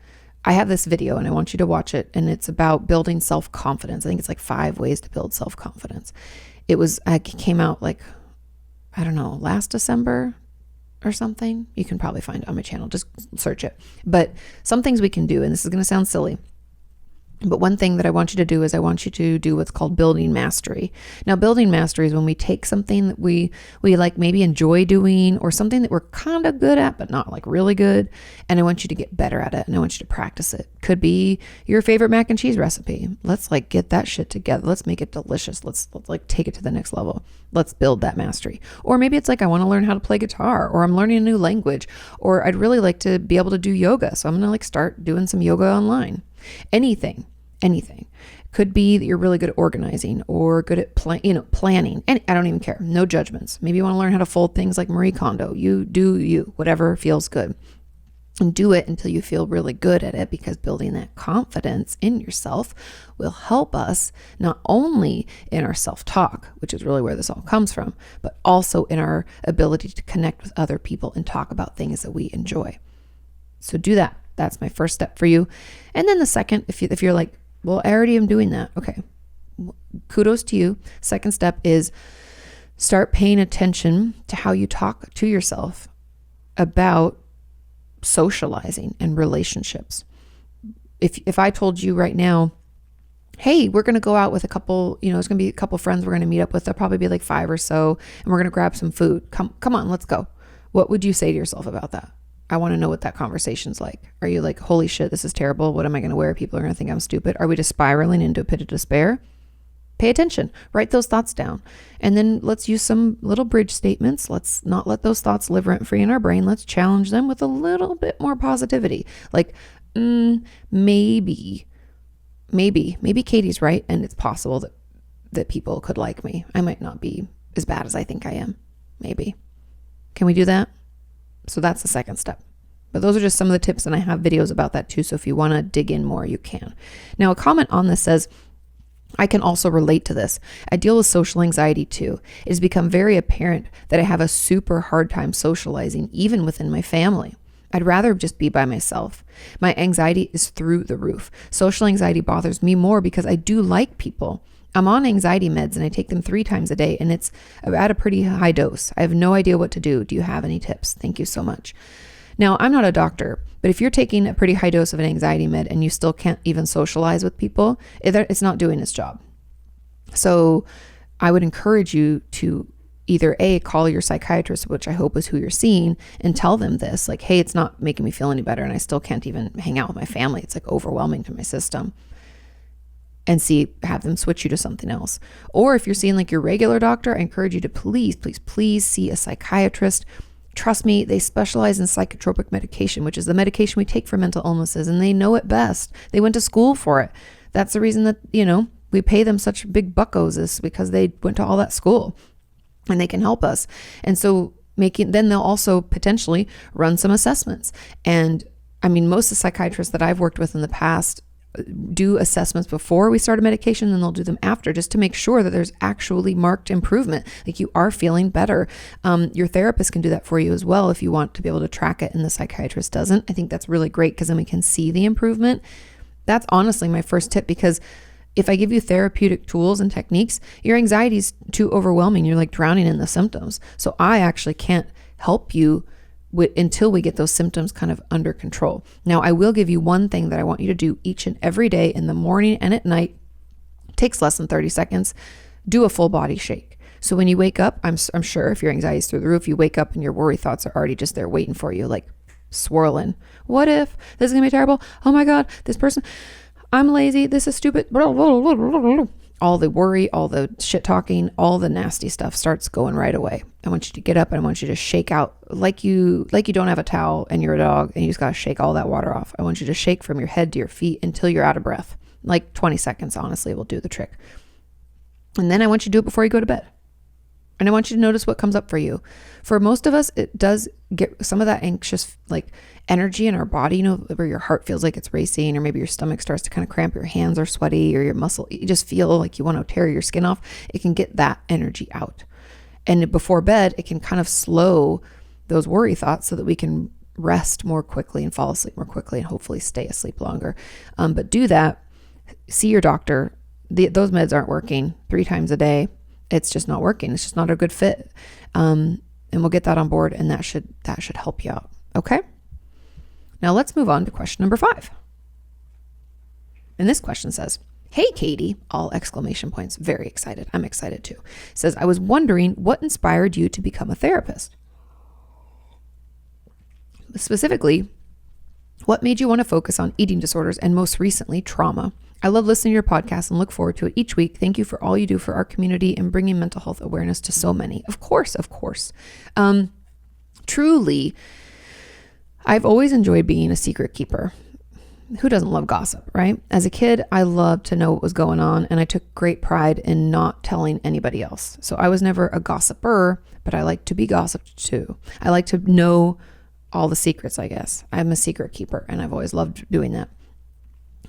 I have this video and I want you to watch it, and it's about building self-confidence. I think it's like 5 ways to build self-confidence. I came out like, I don't know, last December or something. You can probably find it on my channel, just search it. But some things we can do, and this is going to sound silly, but one thing that I want you to do is I want you to do what's called building mastery. Now, building mastery is when we take something that we like maybe enjoy doing, or something that we're kind of good at, but not like really good. And I want you to get better at it, and I want you to practice it. Could be your favorite mac and cheese recipe. Let's like get that shit together. Let's make it delicious. Let's like take it to the next level. Let's build that mastery. Or maybe it's like, I want to learn how to play guitar, or I'm learning a new language, or I'd really like to be able to do yoga. So I'm going to like start doing some yoga online. Anything. Could be that you're really good at organizing, or good at planning. And I don't even care. No judgments. Maybe you want to learn how to fold things like Marie Kondo. You do you, whatever feels good. And do it until you feel really good at it, because building that confidence in yourself will help us not only in our self-talk, which is really where this all comes from, but also in our ability to connect with other people and talk about things that we enjoy. So do that. That's my first step for you. And then the second, if you're like, well, I already am doing that. Okay. Kudos to you. Second step is start paying attention to how you talk to yourself about socializing and relationships. If I told you right now, hey, we're going to go out with a couple, it's going to be a couple friends we're going to meet up with. There'll probably be like 5 or so, and we're going to grab some food. Come on, let's go. What would you say to yourself about that? I want to know what that conversation's like. Are you like, holy shit, this is terrible. What am I going to wear? People are going to think I'm stupid. Are we just spiraling into a pit of despair? Pay attention. Write those thoughts down. And then let's use some little bridge statements. Let's not let those thoughts live rent free in our brain. Let's challenge them with a little bit more positivity. Like, maybe Katie's right, and it's possible that people could like me. I might not be as bad as I think I am. Maybe. Can we do that? So that's the second step. But those are just some of the tips, and I have videos about that too. So if you want to dig in more, you can. Now, a comment on this says, I can also relate to this. I deal with social anxiety too. It has become very apparent that I have a super hard time socializing, even within my family. I'd rather just be by myself. My anxiety is through the roof. Social anxiety bothers me more because I do like people. I'm on anxiety meds, and I take them 3 times a day, and it's at a pretty high dose. I have no idea what to do. Do you have any tips? Thank you so much. Now, I'm not a doctor, but if you're taking a pretty high dose of an anxiety med and you still can't even socialize with people, it's not doing its job. So I would encourage you to either call your psychiatrist, which I hope is who you're seeing, and tell them this, like, hey, it's not making me feel any better, and I still can't even hang out with my family. It's like overwhelming to my system. And have them switch you to something else. Or if you're seeing like your regular doctor, I encourage you to please see a psychiatrist. Trust me, they specialize in psychotropic medication, which is the medication we take for mental illnesses, and they know it best. They went to school for it. That's the reason that, we pay them such big buckos, is because they went to all that school, and they can help us. And so then they'll also potentially run some assessments. And I mean, most of the psychiatrists that I've worked with in the past do assessments before we start a medication, and they'll do them after, just to make sure that there's actually marked improvement, like you are feeling better. Your therapist can do that for you as well if you want to be able to track it and the psychiatrist doesn't. I think that's really great, because then we can see the improvement. That's honestly my first tip, because if I give you therapeutic tools and techniques, your anxiety is too overwhelming. You're like drowning in the symptoms. So I actually can't help you until we get those symptoms kind of under control. Now, I will give you one thing that I want you to do each and every day, in the morning and at night. It takes less than 30 seconds. Do a full body shake. So when you wake up, I'm sure if your anxiety is through the roof, you wake up and your worry thoughts are already just there waiting for you, like swirling. What if this is gonna be terrible? Oh my God, this person, I'm lazy. This is stupid. All the worry, all the shit talking, all the nasty stuff starts going right away. I want you to get up, and I want you to shake out like you don't have a towel and you're a dog and you just got to shake all that water off. I want you to shake from your head to your feet until you're out of breath. Like 20 seconds, honestly, will do the trick. And then I want you to do it before you go to bed. And I want you to notice what comes up for you. For most of us, it does get some of that anxious like energy in our body, where your heart feels like it's racing, or maybe your stomach starts to kind of cramp, your hands are sweaty, or your muscle, you just feel like you want to tear your skin off. It can get that energy out. And before bed, it can kind of slow those worry thoughts so that we can rest more quickly and fall asleep more quickly and hopefully stay asleep longer. But do that. See your doctor. Those meds aren't working 3 times a day. It's just not working. It's just not a good fit. And we'll get that on board, and that should help you out. Okay. Now let's move on to question number 5. And this question says, "Hey, Katie," all exclamation points. Very excited. I'm excited too. Says, "I was wondering what inspired you to become a therapist? Specifically, what made you want to focus on eating disorders and most recently trauma? I love listening to your podcast and look forward to it each week. Thank you for all you do for our community and bringing mental health awareness to so many." Of course. Truly, I've always enjoyed being a secret keeper. Who doesn't love gossip, right? As a kid, I loved to know what was going on, and I took great pride in not telling anybody else. So I was never a gossiper, but I like to be gossiped to. I like to know all the secrets, I guess. I'm a secret keeper, and I've always loved doing that.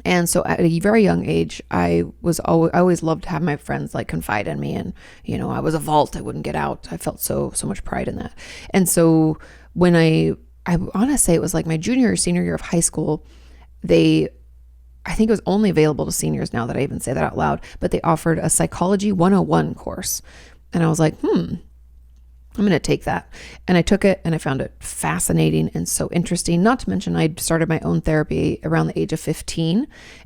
And so at a very young age, I always loved to have my friends like confide in me, and I was a vault. I wouldn't get out. I felt so much pride in that. And so when I want to say it was like my junior or senior year of high school, I think it was only available to seniors now that I even say that out loud, but they offered a Psychology 101 course. And I was like, I'm going to take that. And I took it and I found it fascinating and so interesting. Not to mention I started my own therapy around the age of 15,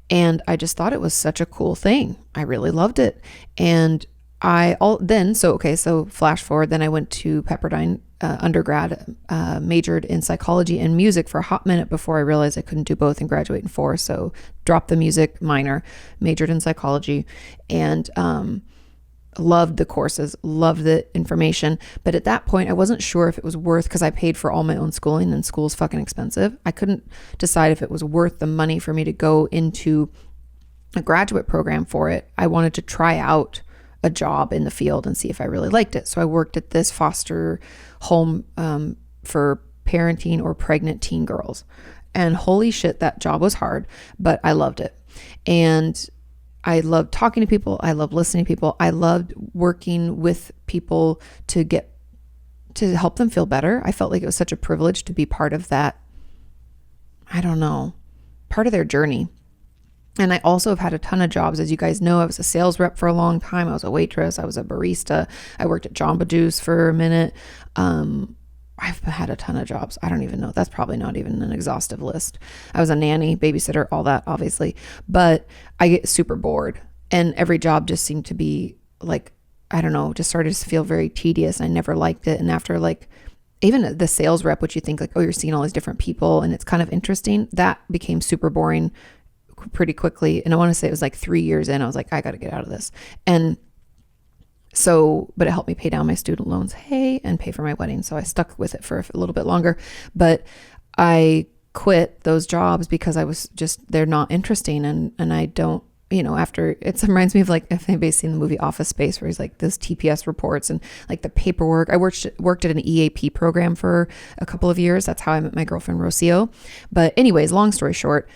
and I just thought it was such a cool thing. I really loved it. And so flash forward, then I went to Pepperdine undergrad, majored in psychology and music for a hot minute before I realized I couldn't do both and graduate in 4. So dropped the music minor, majored in psychology, and loved the courses, loved the information. But at that point, I wasn't sure if it was worth, because I paid for all my own schooling and school's fucking expensive. I couldn't decide if it was worth the money for me to go into a graduate program for it. I wanted to try out a job in the field and see if I really liked it. So I worked at this foster home for parenting or pregnant teen girls. And holy shit, that job was hard, but I loved it. And I loved talking to people. I loved listening to people. I loved working with people to help them feel better. I felt like it was such a privilege to be part of that, part of their journey. And I also have had a ton of jobs. As you guys know, I was a sales rep for a long time. I was a waitress. I was a barista. I worked at Jamba Juice for a minute. I've had a ton of jobs. I don't even know. That's probably not even an exhaustive list. I was a nanny, babysitter, all that, obviously. But I get super bored. And every job just seemed to be like, just started to feel very tedious. I never liked it. And after even the sales rep, which you think you're seeing all these different people and it's kind of interesting, that became super boring pretty quickly. And I want to say it was 3 years in, I was like, I got to get out of this. And so, but it helped me pay down my student loans, and pay for my wedding. So I stuck with it for a little bit longer, but I quit those jobs because they're not interesting. And I don't, after, it reminds me of if anybody's seen the movie Office Space, where he's those TPS reports and the paperwork. I worked at an EAP program for a couple of years. That's how I met my girlfriend Rocio. But anyways, long story short,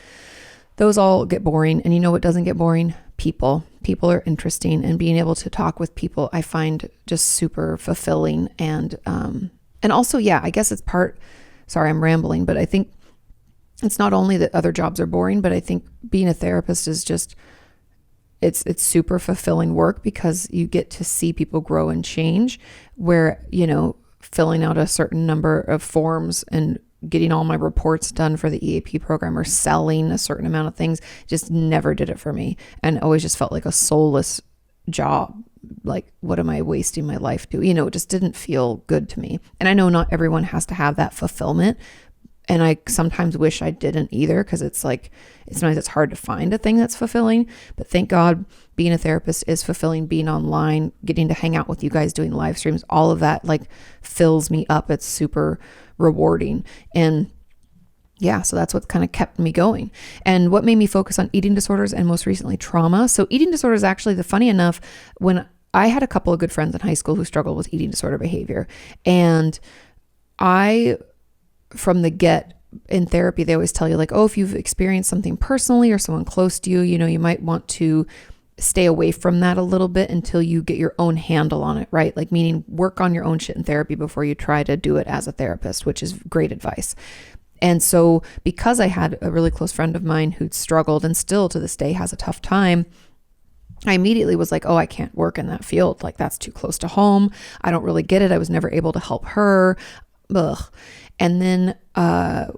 those all get boring. And you know what doesn't get boring? People are interesting, and being able to talk with people, I find just super fulfilling. And also, I guess it's sorry, I'm rambling, but I think it's not only that other jobs are boring, but I think being a therapist is just, it's super fulfilling work because you get to see people grow and change, where, filling out a certain number of forms and getting all my reports done for the EAP program or selling a certain amount of things just never did it for me, and always just felt like a soulless job. What am I wasting my life doing? It just didn't feel good to me. And I know not everyone has to have that fulfillment. And I sometimes wish I didn't either, because sometimes it's hard to find a thing that's fulfilling. But thank God being a therapist is fulfilling. Being online, getting to hang out with you guys, doing live streams, all of that fills me up. It's super rewarding. And so that's what kind of kept me going. And what made me focus on eating disorders and most recently trauma. So eating disorders, actually, funny enough, when I had a couple of good friends in high school who struggled with eating disorder behavior, and from the get in therapy, they always tell you if you've experienced something personally or someone close to you, you might want to stay away from that a little bit until you get your own handle on it, right? Like meaning work on your own shit in therapy before you try to do it as a therapist, which is great advice. And so because I had a really close friend of mine who'd struggled and still to this day has a tough time, I immediately was like, oh, I can't work in that field. Like that's too close to home. I don't really get it. I was never able to help her. Ugh. And then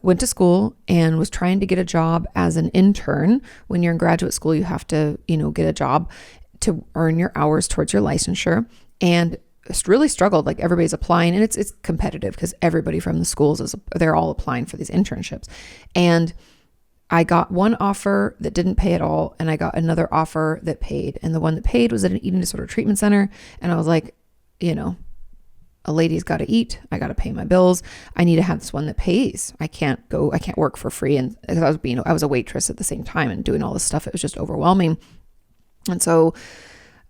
went to school and was trying to get a job as an intern. When you're in graduate school, you have to, get a job to earn your hours towards your licensure. And really struggled. Like everybody's applying, and it's competitive because everybody from the schools they're all applying for these internships. And I got one offer that didn't pay at all, and I got another offer that paid. And the one that paid was at an eating disorder treatment center. And I was like, a lady's got to eat. I got to pay my bills. I need to have this one that pays. I can't work for free. And because I was a waitress at the same time and doing all this stuff, it was just overwhelming. And so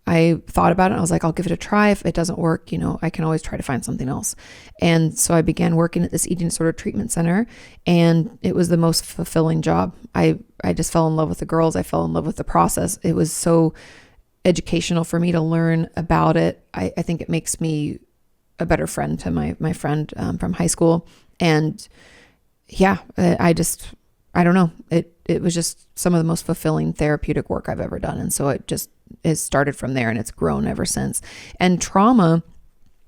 I thought about it. I was like, I'll give it a try. If it doesn't work, I can always try to find something else. And so I began working at this eating disorder treatment center, and it was the most fulfilling job. I just fell in love with the girls. I fell in love with the process. It was so educational for me to learn about it. I think it makes me a better friend to my friend from high school. And yeah, I don't know. It was just some of the most fulfilling therapeutic work I've ever done. And so it started from there, and it's grown ever since. And trauma,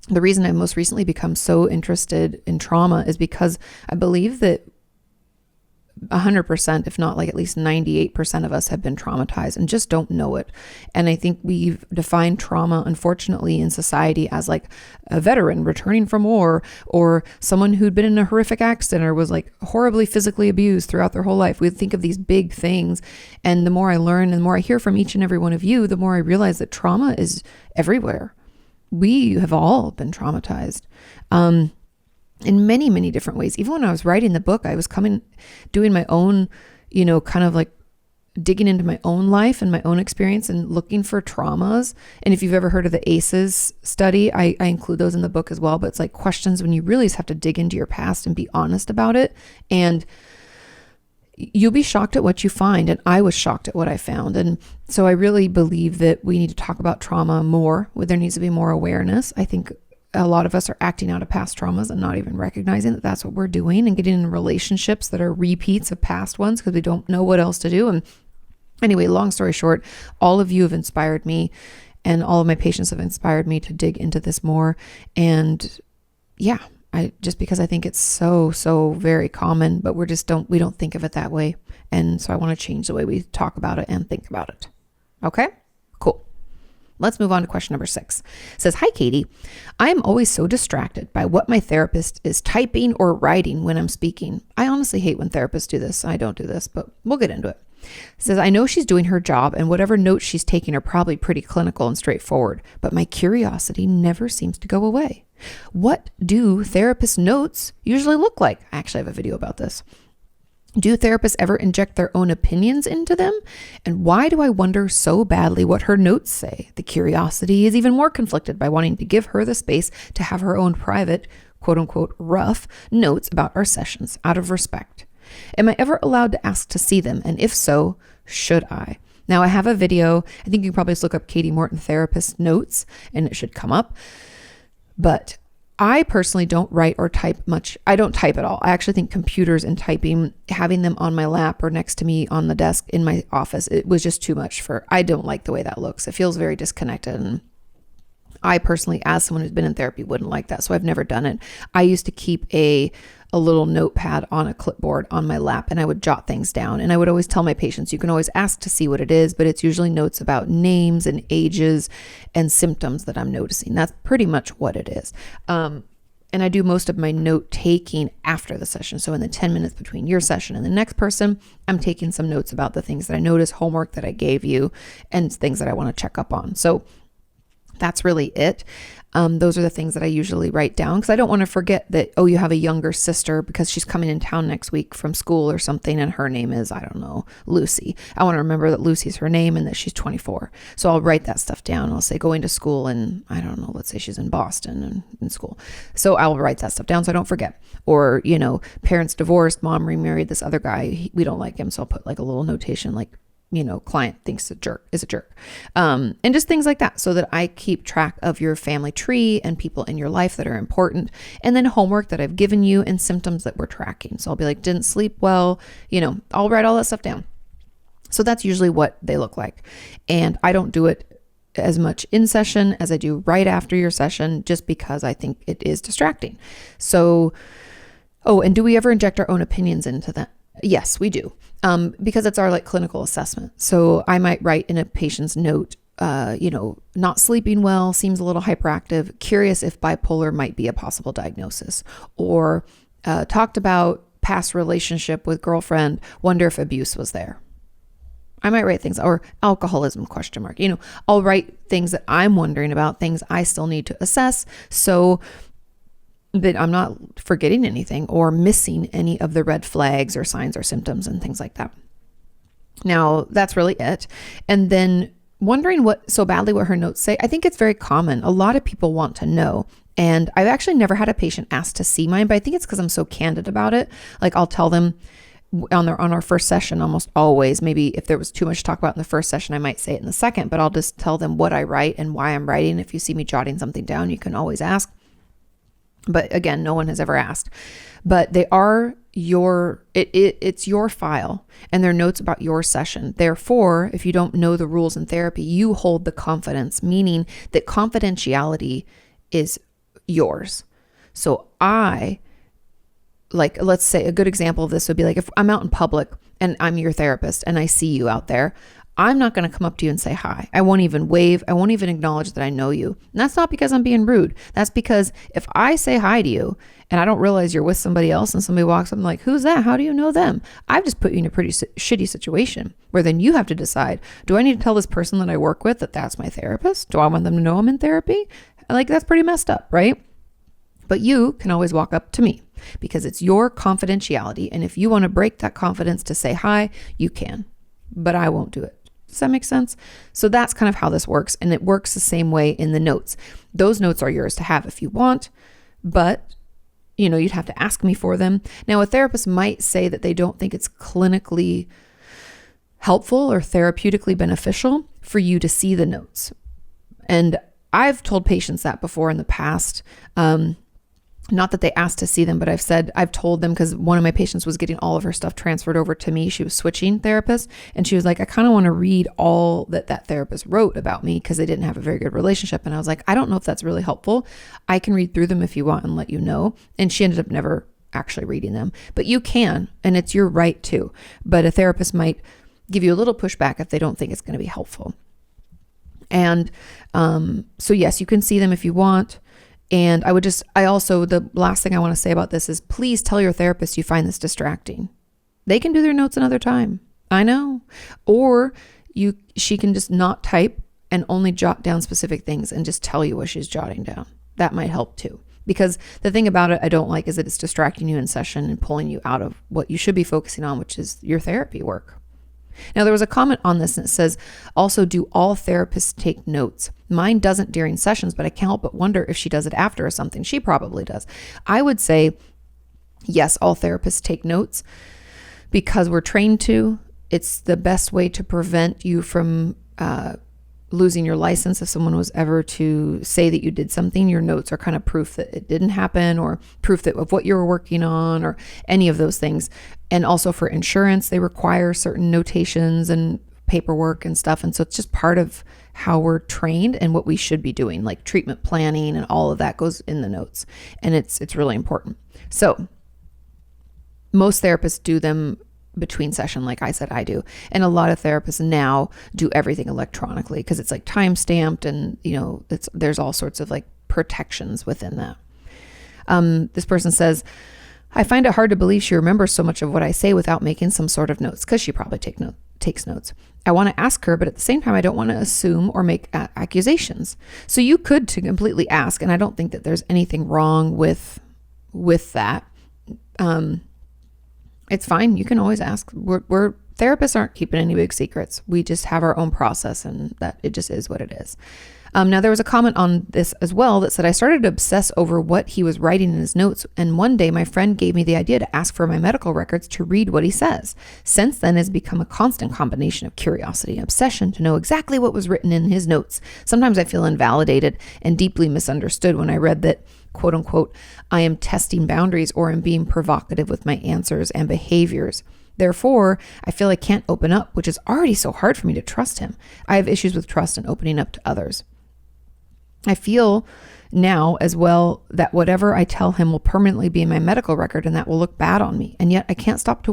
the reason I've most recently become so interested in trauma is because I believe that 100%, if not like at least 98% of us have been traumatized and just don't know it. And I think we've defined trauma, unfortunately, in society as like a veteran returning from war, or someone who'd been in a horrific accident or was like horribly physically abused throughout their whole life. We think of these big things. And the more I learn and the more I hear from each and every one of you, the more I realize that trauma is everywhere. We have all been traumatized. In many, many different ways. Even when I was writing the book, I was doing my own, kind of like digging into my own life and my own experience and looking for traumas. And if you've ever heard of the ACEs study, I include those in the book as well. But it's like questions when you really have to dig into your past and be honest about it. And you'll be shocked at what you find. And I was shocked at what I found. And so I really believe that we need to talk about trauma more. There needs to be more awareness. I think a lot of us are acting out of past traumas and not even recognizing that that's what we're doing, and getting in relationships that are repeats of past ones because we don't know what else to do. And anyway, long story short, all of you have inspired me, and all of my patients have inspired me to dig into this more. And yeah, because I think it's so very common, but we don't think of it that way. And so I want to change the way we talk about it and think about it. Okay, cool. Let's move on to question number 6. It says, hi, Kati. I am always so distracted by what my therapist is typing or writing when I'm speaking. I honestly hate when therapists do this. I don't do this, but we'll get into it. It says, I know she's doing her job, and whatever notes she's taking are probably pretty clinical and straightforward, but my curiosity never seems to go away. What do therapist notes usually look like? I actually have a video about this. Do therapists ever inject their own opinions into them? And why do I wonder so badly what her notes say? The curiosity is even more conflicted by wanting to give her the space to have her own private, quote unquote, rough notes about our sessions out of respect. Am I ever allowed to ask to see them? And if so, should I? Now I have a video. I think you can probably just look up Katie Morton therapist notes and it should come up. But I personally don't write or type much. I don't type at all. I actually think computers and typing, having them on my lap or next to me on the desk in my office, it was just too much I don't like the way that looks. It feels very disconnected. And I personally, as someone who's been in therapy, wouldn't like that. So I've never done it. I used to keep a little notepad on a clipboard on my lap, and I would jot things down. And I would always tell my patients, you can always ask to see what it is, but it's usually notes about names and ages and symptoms that I'm noticing. That's pretty much what it is. And I do most of my note taking after the session. So in the 10 minutes between your session and the next person, I'm taking some notes about the things that I noticed, homework that I gave you, and things that I want to check up on. So that's really it. Those are the things that I usually write down because I don't want to forget that, oh, you have a younger sister because she's coming in town next week from school or something, and her name is, I don't know, Lucy. I want to remember that Lucy's her name and that she's 24. So I'll write that stuff down. I'll say going to school, and I don't know, let's say she's in Boston and in school. So I'll write that stuff down so I don't forget. Or, parents divorced, mom remarried this other guy. We don't like him. So I'll put like a little notation like, client thinks is a jerk. And just things like that, so that I keep track of your family tree and people in your life that are important. And then homework that I've given you and symptoms that we're tracking. So I'll be like, didn't sleep well, I'll write all that stuff down. So that's usually what they look like. And I don't do it as much in session as I do right after your session, just because I think it is distracting. So, and do we ever inject our own opinions into that? Yes, we do. Because it's our clinical assessment. So I might write in a patient's note, not sleeping well, seems a little hyperactive, curious if bipolar might be a possible diagnosis, or talked about past relationship with girlfriend, wonder if abuse was there. I might write things, or alcoholism ? I'll write things that I'm wondering about, things I still need to assess, so that I'm not forgetting anything or missing any of the red flags or signs or symptoms and things like that. Now, that's really it. And then wondering what her notes say. I think it's very common. A lot of people want to know. And I've actually never had a patient ask to see mine, but I think it's because I'm so candid about it. I'll tell them on our first session, almost always. Maybe if there was too much to talk about in the first session, I might say it in the second, but I'll just tell them what I write and why I'm writing. If you see me jotting something down, you can always ask. But again, no one has ever asked. But they are it's your file, and they're notes about your session. Therefore, if you don't know the rules in therapy, you hold the confidence, meaning that confidentiality is yours. So let's say a good example of this would be if I'm out in public and I'm your therapist and I see you out there, I'm not going to come up to you and say hi. I won't even wave. I won't even acknowledge that I know you. And that's not because I'm being rude. That's because if I say hi to you and I don't realize you're with somebody else and somebody walks up, I'm like, who's that? How do you know them? I've just put you in a pretty shitty situation where then you have to decide, do I need to tell this person that I work with that that's my therapist? Do I want them to know I'm in therapy? That's pretty messed up, right? But you can always walk up to me because it's your confidentiality. And if you want to break that confidence to say hi, you can, but I won't do it. Does that make sense? So that's kind of how this works. And it works the same way in the notes. Those notes are yours to have if you want, but you'd have to ask me for them. Now, a therapist might say that they don't think it's clinically helpful or therapeutically beneficial for you to see the notes. And I've told patients that before in the past. Not that they asked to see them, but I've told them, because one of my patients was getting all of her stuff transferred over to me. She was switching therapists, and she was like, I kind of want to read all that therapist wrote about me because they didn't have a very good relationship. And I was like, I don't know if that's really helpful. I can read through them if you want and let you know. And she ended up never actually reading them, but you can, and it's your right to. But a therapist might give you a little pushback if they don't think it's going to be helpful. And so yes, you can see them if you want. And the last thing I want to say about this is, please tell your therapist you find this distracting. They can do their notes another time. I know. Or she can just not type and only jot down specific things and just tell you what she's jotting down. That might help too. Because the thing about it I don't like is that it's distracting you in session and pulling you out of what you should be focusing on, which is your therapy work. Now, there was a comment on this and it says, also, do all therapists take notes? Mine doesn't during sessions, but I can't help but wonder if she does it after or something. She probably does. I would say, yes, all therapists take notes because we're trained to. It's the best way to prevent you from losing your license. If someone was ever to say that you did something, your notes are kind of proof that it didn't happen, or proof of what you were working on, or any of those things. And also for insurance, they require certain notations and paperwork and stuff. And so it's just part of how we're trained and what we should be doing, like treatment planning and all of that goes in the notes. And it's really important. So most therapists do them between session, like I said, I do. And a lot of therapists now do everything electronically because it's like time stamped, and there's all sorts of protections within that. This person says, I find it hard to believe she remembers so much of what I say without making some sort of notes, because she probably takes notes. I want to ask her, but at the same time, I don't want to assume or make accusations. So you could to completely ask, and I don't think that there's anything wrong with that. It's fine. You can always ask. We're therapists aren't keeping any big secrets. We just have our own process, and that it just is what it is. Now, there was a comment on this as well that said, I started to obsess over what he was writing in his notes. And one day my friend gave me the idea to ask for my medical records to read what he says. Since then, it's become a constant combination of curiosity and obsession to know exactly what was written in his notes. Sometimes I feel invalidated and deeply misunderstood when I read that, quote unquote, I am testing boundaries or am being provocative with my answers and behaviors. Therefore, I feel I can't open up, which is already so hard for me to trust him. I have issues with trust and opening up to others. I feel now as well that whatever I tell him will permanently be in my medical record, and that will look bad on me. And yet I can't stop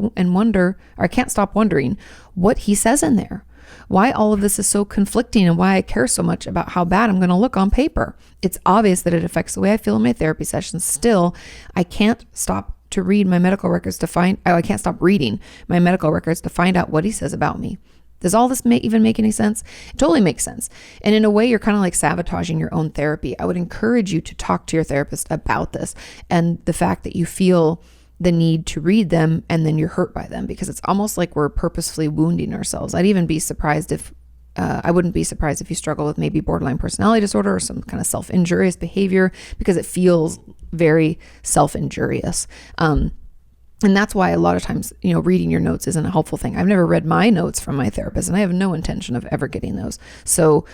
wondering what he says in there. Why all of this is so conflicting and why I care so much about how bad I'm going to look on paper. It's obvious that it affects the way I feel in my therapy sessions. Still, I can't stop to read my medical records I can't stop reading my medical records to find out what he says about me. Does all this even make any sense? It totally makes sense. And in a way, you're kind of like sabotaging your own therapy. I would encourage you to talk to your therapist about this and the fact that you feel the need to read them and then you're hurt by them, because it's almost like we're purposefully wounding ourselves. I wouldn't be surprised if you struggle with maybe borderline personality disorder or some kind of self-injurious behavior, because it feels very self-injurious. And that's why a lot of times, reading your notes isn't a helpful thing. I've never read my notes from my therapist, and I have no intention of ever getting those. So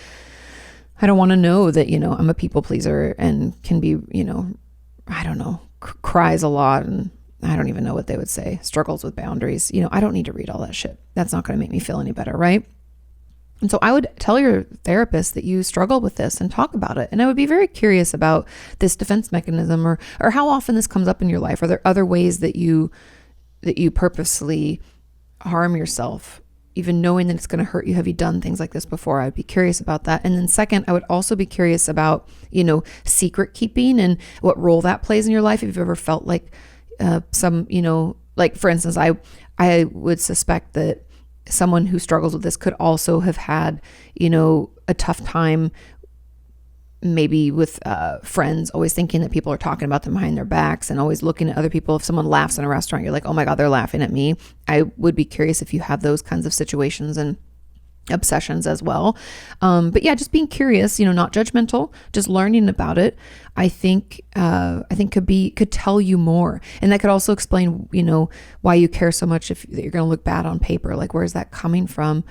I don't want to know that, I'm a people pleaser and can be, cries a lot, and I don't even know what they would say, struggles with boundaries. I don't need to read all that shit. That's not going to make me feel any better, right? And so I would tell your therapist that you struggle with this and talk about it. And I would be very curious about this defense mechanism or how often this comes up in your life. Are there other ways that you purposely harm yourself, even knowing that it's going to hurt you? Have you done things like this before? I'd be curious about that. And then second, I would also be curious about, secret keeping and what role that plays in your life. If you've ever felt like like for instance, I would suspect that someone who struggles with this could also have had, a tough time maybe with friends, always thinking that people are talking about them behind their backs and always looking at other people. If someone laughs in a restaurant, you're like, oh my God, they're laughing at me. I would be curious if you have those kinds of situations and obsessions as well. But yeah, just being curious, not judgmental, just learning about it, I think could tell you more. And that could also explain, why you care so much if you're going to look bad on paper. Like, where's that coming from?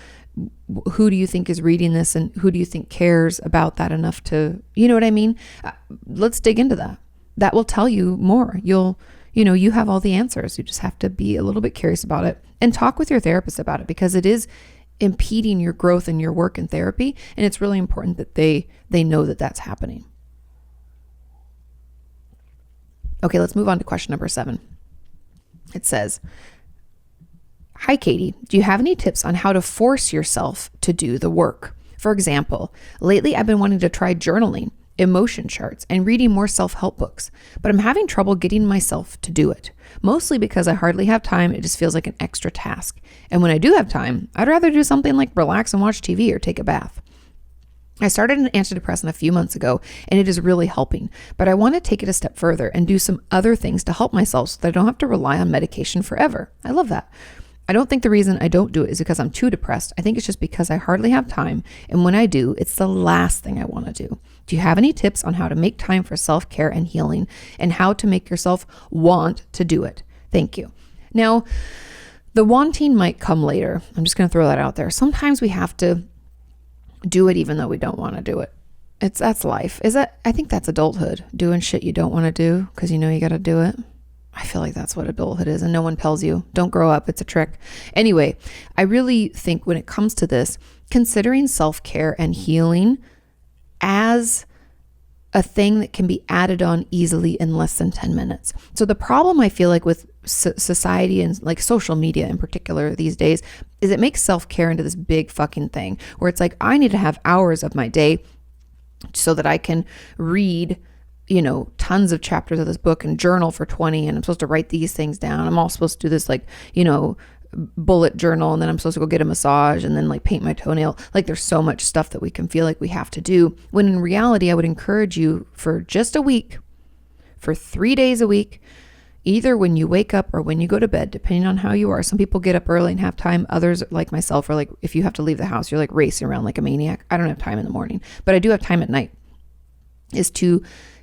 Who do you think is reading this, and who do you think cares about that enough to, you know what I mean? Let's dig into that. That will tell you more. You have all the answers. You just have to be a little bit curious about it and talk with your therapist about it, because it is impeding your growth and your work in therapy. And it's really important that they know that that's happening. Okay, let's move on to question number 7. It says, hi, Katie. Do you have any tips on how to force yourself to do the work? For example, lately I've been wanting to try journaling, emotion charts, and reading more self-help books, but I'm having trouble getting myself to do it. Mostly because I hardly have time. It just feels like an extra task. And when I do have time, I'd rather do something like relax and watch TV or take a bath. I started an antidepressant a few months ago, and it is really helping, but I want to take it a step further and do some other things to help myself so that I don't have to rely on medication forever. I love that. I don't think the reason I don't do it is because I'm too depressed. I think it's just because I hardly have time, and when I do, it's the last thing I want to do. Do you have any tips on how to make time for self-care and healing, and how to make yourself want to do it? Thank you. Now, the wanting might come later. I'm just going to throw that out there. Sometimes we have to do it even though we don't want to do it. That's life. I think that's adulthood, doing shit you don't want to do because you know you got to do it. I feel like that's what adulthood is, and no one tells you, don't grow up, it's a trick. Anyway, I really think when it comes to this, considering self-care and healing as a thing that can be added on easily in less than 10 minutes. So the problem I feel like with society and like social media in particular these days is it makes self-care into this big fucking thing where it's like, I need to have hours of my day so that I can read tons of chapters of this book and journal for 20, and I'm supposed to write these things down. I'm also supposed to do this bullet journal, and then I'm supposed to go get a massage and then like paint my toenail. Like there's so much stuff that we can feel like we have to do, when in reality, I would encourage you for just a week, for 3 days a week, either when you wake up or when you go to bed, depending on how you are. Some people get up early and have time. Others, like myself, are like, if you have to leave the house, you're like racing around like a maniac. I don't have time in the morning, but I do have time at night, is to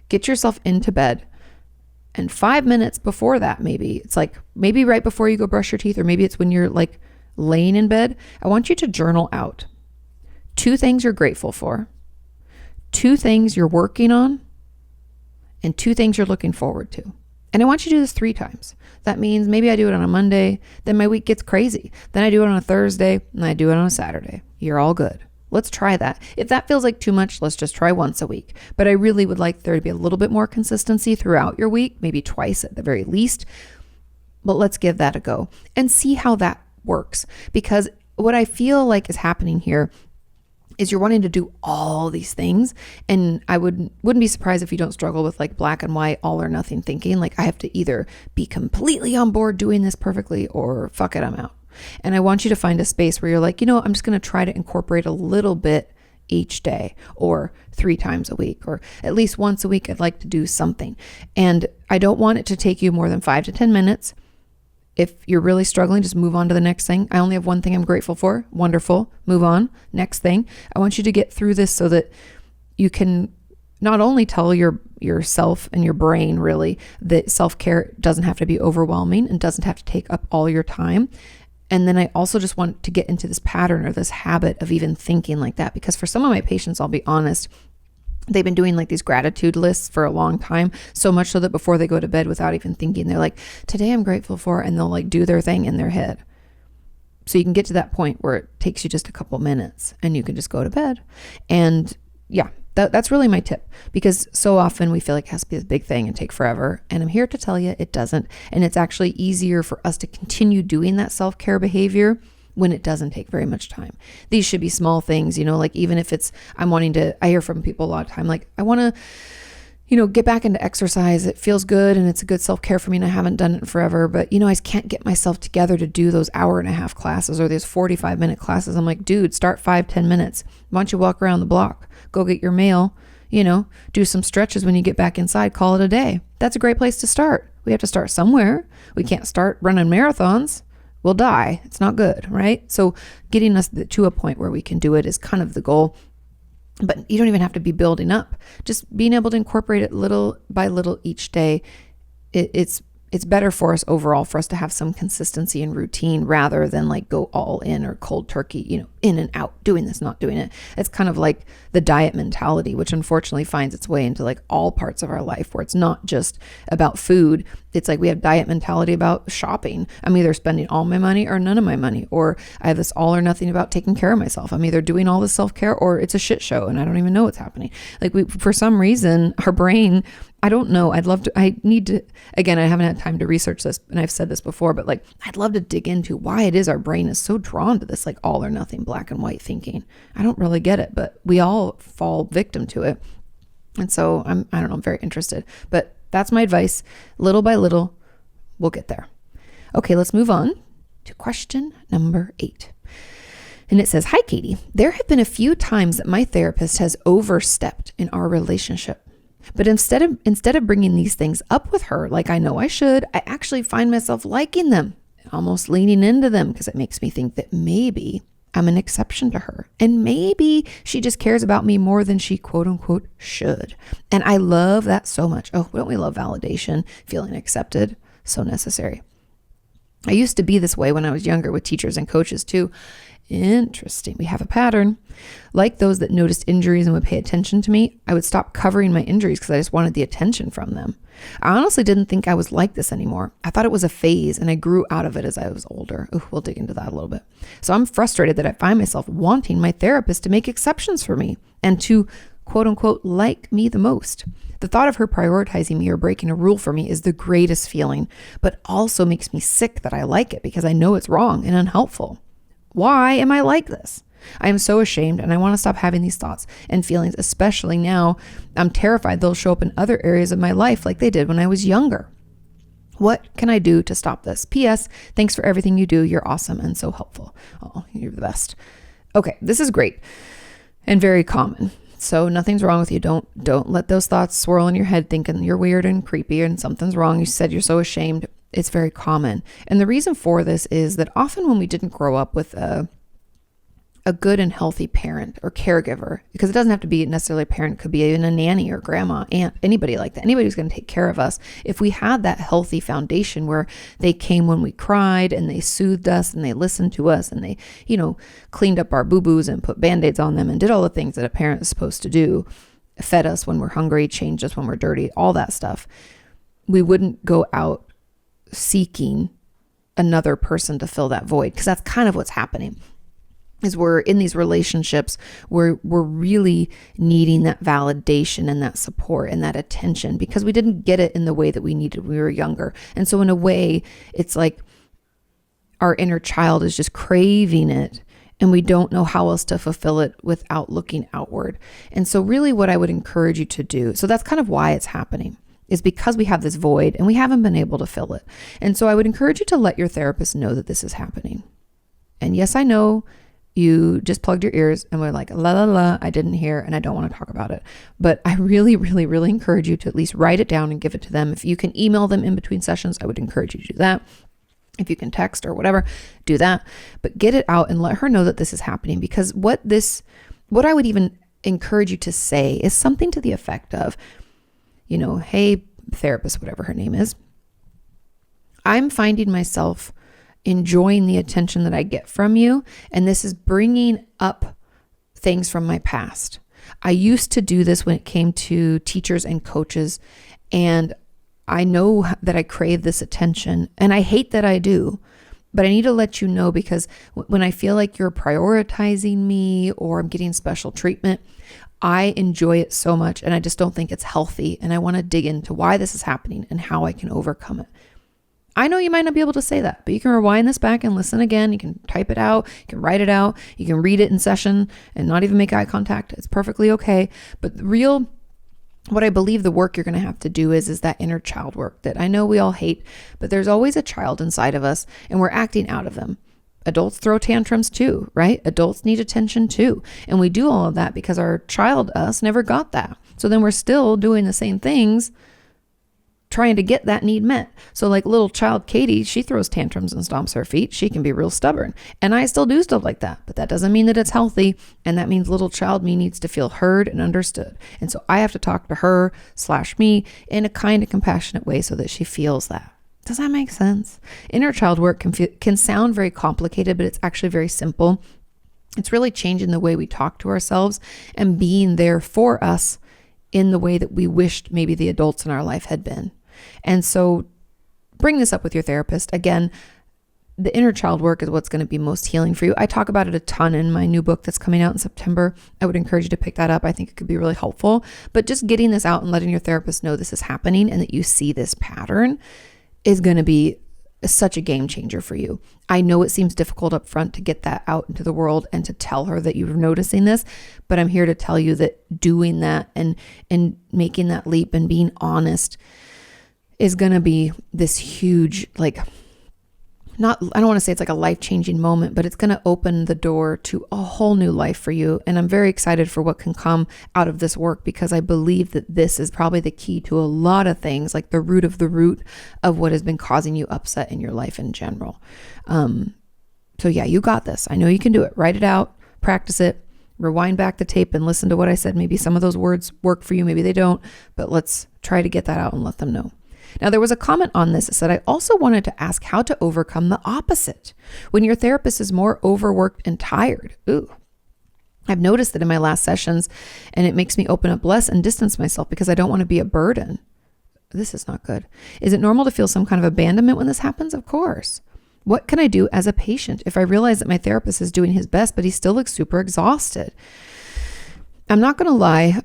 get yourself into bed. And 5 minutes before that, maybe it's like, maybe right before you go brush your teeth, or maybe it's when you're like laying in bed, I want you to journal out 2 things you're grateful for, 2 things you're working on, and 2 things you're looking forward to. And I want you to do this 3 times. That means maybe I do it on a Monday, then my week gets crazy. Then I do it on a Thursday, and I do it on a Saturday. You're all good. Let's try that. If that feels like too much, let's just try once a week. But I really would like there to be a little bit more consistency throughout your week, maybe twice at the very least. But let's give that a go and see how that works. Because what I feel like is happening here is you're wanting to do all these things. And I wouldn't be surprised if you don't struggle with like black and white, all or nothing thinking. Like I have to either be completely on board doing this perfectly or fuck it, I'm out. And I want you to find a space where you're like, I'm just going to try to incorporate a little bit each day, or 3 times a week, or at least once a week. I'd like to do something. And I don't want it to take you more than 5 to 10 minutes. If you're really struggling, just move on to the next thing. I only have one thing I'm grateful for. Wonderful. Move on. Next thing. I want you to get through this so that you can not only tell yourself and your brain really that self-care doesn't have to be overwhelming and doesn't have to take up all your time. And then I also just want to get into this pattern or this habit of even thinking like that. Because for some of my patients, I'll be honest, they've been doing like these gratitude lists for a long time, so much so that before they go to bed without even thinking, they're like, today I'm grateful for, and they'll like do their thing in their head. So you can get to that point where it takes you just a couple minutes and you can just go to bed. And yeah, that's really my tip, because so often we feel like it has to be this big thing and take forever. And I'm here to tell you it doesn't. And it's actually easier for us to continue doing that self-care behavior when it doesn't take very much time. These should be small things, like even if it's, I hear from people a lot of time, like I want to, get back into exercise. It feels good and it's a good self-care for me and I haven't done it in forever, but I can't get myself together to do those 1.5-hour classes or those 45-minute classes. I'm like, dude, start 5-10 minutes. Why don't you walk around the block, go get your mail, do some stretches when you get back inside, call it a day. That's a great place to start. We have to start somewhere. We can't start running marathons. We'll die. It's not good, right? So getting us to a point where we can do it is kind of the goal. But you don't even have to be building up. Just being able to incorporate it little by little each day. It's better for us overall, for us to have some consistency and routine rather than like go all in or cold turkey, in and out, doing this, not doing it. It's kind of like the diet mentality, which unfortunately finds its way into like all parts of our life, where it's not just about food. It's like we have diet mentality about shopping. I'm either spending all my money or none of my money, or I have this all or nothing about taking care of myself. I'm either doing all the self-care or it's a shit show and I don't even know what's happening. Like for some reason, our brain, I don't know. I need to, again, I haven't had time to research this and I've said this before, but like, I'd love to dig into why it is our brain is so drawn to this like all or nothing, black and white thinking. I don't really get it, but we all fall victim to it. And so I'm very interested, but that's my advice. Little by little, we'll get there. Okay, let's move on to question number 8. And it says, hi, Katie. There have been a few times that my therapist has overstepped in our relationship. But instead of bringing these things up with her, like I know I should, I actually find myself liking them, almost leaning into them, because it makes me think that maybe I'm an exception to her. And maybe she just cares about me more than she quote unquote should. And I love that so much. Oh, don't we love validation, feeling accepted? So necessary. I used to be this way when I was younger with teachers and coaches too. Interesting. We have a pattern. Like those that noticed injuries and would pay attention to me, I would stop covering my injuries because I just wanted the attention from them. I honestly didn't think I was like this anymore. I thought it was a phase and I grew out of it as I was older. Ooh, we'll dig into that a little bit. So I'm frustrated that I find myself wanting my therapist to make exceptions for me and to quote unquote like me the most. The thought of her prioritizing me or breaking a rule for me is the greatest feeling, but also makes me sick that I like it because I know it's wrong and unhelpful. Why am I like this? I am so ashamed and I want to stop having these thoughts and feelings, especially now I'm terrified they'll show up in other areas of my life like they did when I was younger. What can I do to stop this? P.S. Thanks for everything you do. You're awesome and so helpful. Oh, you're the best. Okay, this is great and very common So nothing's wrong with you. Don't let those thoughts swirl in your head thinking you're weird and creepy and something's wrong. You said you're so ashamed. It's very common. And the reason for this is that often when we didn't grow up with a good and healthy parent or caregiver, because it doesn't have to be necessarily a parent, it could be even a nanny or grandma, aunt, anybody like that, anybody who's going to take care of us. If we had that healthy foundation where they came when we cried and they soothed us and they listened to us and they, cleaned up our boo-boos and put Band-Aids on them and did all the things that a parent is supposed to do, fed us when we're hungry, changed us when we're dirty, all that stuff, we wouldn't go out seeking another person to fill that void, because that's kind of what's happening. Is we're in these relationships where we're really needing that validation and that support and that attention because we didn't get it in the way that we needed when we were younger. And so in a way, it's like our inner child is just craving it and we don't know how else to fulfill it without looking outward. And so really what I would encourage you to do, so that's kind of why it's happening, is because we have this void and we haven't been able to fill it. And so I would encourage you to let your therapist know that this is happening. And yes, I know you just plugged your ears and were like, la, la, la, I didn't hear and I don't want to talk about it. But I really, really, really encourage you to at least write it down and give it to them. If you can email them in between sessions, I would encourage you to do that. If you can text or whatever, do that. But get it out and let her know that this is happening, because what I would even encourage you to say is something to the effect of, hey, therapist, whatever her name is, I'm finding myself enjoying the attention that I get from you. And this is bringing up things from my past. I used to do this when it came to teachers and coaches. And I know that I crave this attention and I hate that I do, but I need to let you know, because when I feel like you're prioritizing me or I'm getting special treatment, I enjoy it so much and I just don't think it's healthy. And I want to dig into why this is happening and how I can overcome it. I know you might not be able to say that, but you can rewind this back and listen again. You can type it out. You can write it out. You can read it in session and not even make eye contact. It's perfectly okay. But what I believe the work you're going to have to do is that inner child work that I know we all hate, but there's always a child inside of us and we're acting out of them. Adults throw tantrums too, right? Adults need attention too. And we do all of that because our child us never got that. So then we're still doing the same things trying to get that need met. So like little child Katie, she throws tantrums and stomps her feet. She can be real stubborn. And I still do stuff like that, but that doesn't mean that it's healthy. And that means little child me needs to feel heard and understood. And so I have to talk to her / me in a kind of compassionate way so that she feels that. Does that make sense? Inner child work can sound very complicated, but it's actually very simple. It's really changing the way we talk to ourselves and being there for us in the way that we wished maybe the adults in our life had been. And so bring this up with your therapist. Again, the inner child work is what's going to be most healing for you. I talk about it a ton in my new book that's coming out in September. I would encourage you to pick that up. I think it could be really helpful. But just getting this out and letting your therapist know this is happening and that you see this pattern is going to be such a game changer for you. I know it seems difficult up front to get that out into the world and to tell her that you're noticing this, but I'm here to tell you that doing that and making that leap and being honest is going to be this huge, I don't want to say it's like a life-changing moment, but it's going to open the door to a whole new life for you. And I'm very excited for what can come out of this work, because I believe that this is probably the key to a lot of things, like the root of what has been causing you upset in your life in general. So yeah, you got this. I know you can do it. Write it out, practice it, rewind back the tape and listen to what I said. Maybe some of those words work for you, maybe they don't, but let's try to get that out and let them know. Now, there was a comment on this that said, I also wanted to ask how to overcome the opposite when your therapist is more overworked and tired. Ooh, I've noticed that in my last sessions, and it makes me open up less and distance myself because I don't want to be a burden. This is not good. Is it normal to feel some kind of abandonment when this happens? Of course. What can I do as a patient if I realize that my therapist is doing his best, but he still looks super exhausted? I'm not going to lie.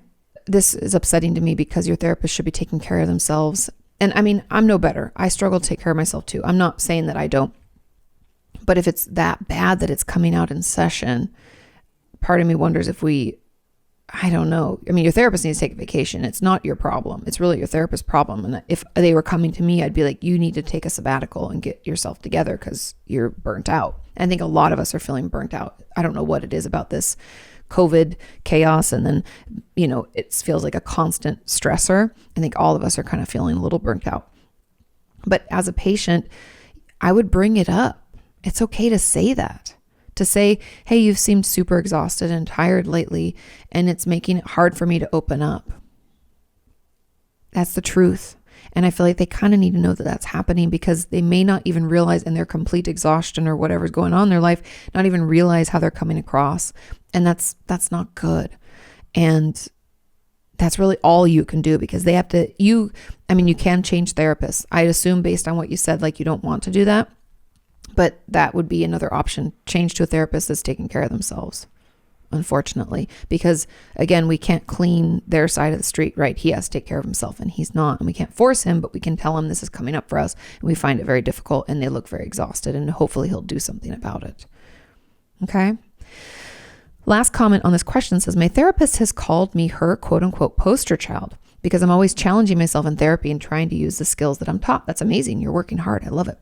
This is upsetting to me because your therapist should be taking care of themselves. And I mean, I'm no better. I struggle to take care of myself too. I'm not saying that I don't. But if it's that bad that it's coming out in session, part of me wonders if we I don't know. I mean, your therapist needs to take a vacation. It's not your problem. It's really your therapist's problem. And if they were coming to me, I'd be like, you need to take a sabbatical and get yourself together because you're burnt out. I think a lot of us are feeling burnt out. I don't know what it is about this COVID chaos. And then, it feels like a constant stressor. I think all of us are kind of feeling a little burnt out. But as a patient, I would bring it up. It's okay to say that. To say, hey, you've seemed super exhausted and tired lately, and it's making it hard for me to open up. That's the truth. And I feel like they kind of need to know that that's happening, because they may not even realize in their complete exhaustion or whatever's going on in their life, not even realize how they're coming across. And that's not good. And that's really all you can do, because they have to, you can change therapists. I assume based on what you said, like you don't want to do that. But that would be another option. Change to a therapist that's taking care of themselves, unfortunately. Because again, we can't clean their side of the street, right? He has to take care of himself and he's not. And we can't force him, but we can tell him this is coming up for us. And we find it very difficult and they look very exhausted, and hopefully he'll do something about it. Okay. Last comment on this question says, my therapist has called me her quote unquote poster child because I'm always challenging myself in therapy and trying to use the skills that I'm taught. That's amazing. You're working hard. I love it.